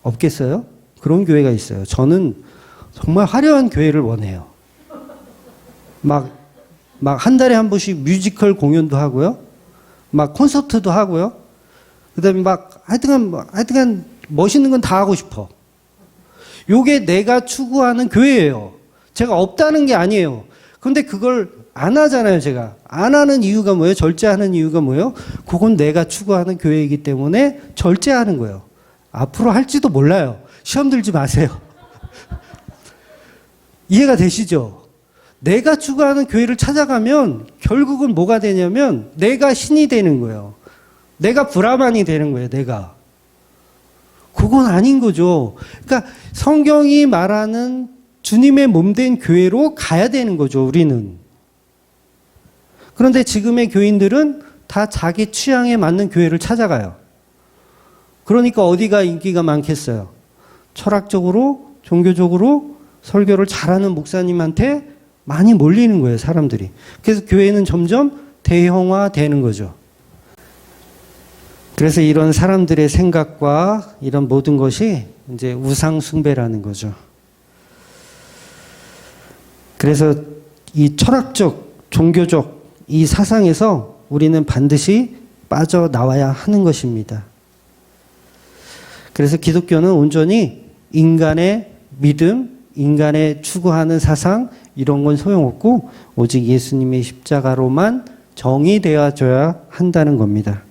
없겠어요? 그런 교회가 있어요. 저는 정말 화려한 교회를 원해요. 막 한 달에 한 번씩 뮤지컬 공연도 하고요. 막 콘서트도 하고요. 그 다음에 하여튼간 멋있는 건 다 하고 싶어. 요게 내가 추구하는 교회예요. 제가 없다는 게 아니에요. 근데 그걸 안 하잖아요, 제가. 안 하는 이유가 뭐예요? 절제하는 이유가 뭐예요? 그건 내가 추구하는 교회이기 때문에 절제하는 거예요. 앞으로 할지도 몰라요. 시험 들지 마세요. 이해가 되시죠? 내가 추구하는 교회를 찾아가면 결국은 뭐가 되냐면 내가 신이 되는 거예요. 내가 브라만이 되는 거예요. 내가. 그건 아닌 거죠. 그러니까 성경이 말하는 주님의 몸된 교회로 가야 되는 거죠. 우리는. 그런데 지금의 교인들은 다 자기 취향에 맞는 교회를 찾아가요. 그러니까 어디가 인기가 많겠어요? 철학적으로, 종교적으로 설교를 잘하는 목사님한테 많이 몰리는 거예요, 사람들이. 그래서 교회는 점점 대형화되는 거죠. 그래서 이런 사람들의 생각과 이런 모든 것이 이제 우상숭배라는 거죠. 그래서 이 철학적, 종교적 이 사상에서 우리는 반드시 빠져나와야 하는 것입니다. 그래서 기독교는 온전히 인간의 믿음, 인간의 추구하는 사상 이런 건 소용없고 오직 예수님의 십자가로만 정의되어져야 한다는 겁니다.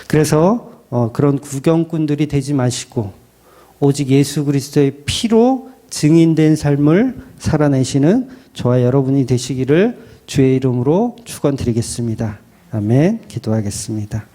그래서 그런 구경꾼들이 되지 마시고 오직 예수 그리스도의 피로 증인된 삶을 살아내시는 저와 여러분이 되시기를 주의 이름으로 축원드리겠습니다. 아멘. 기도하겠습니다.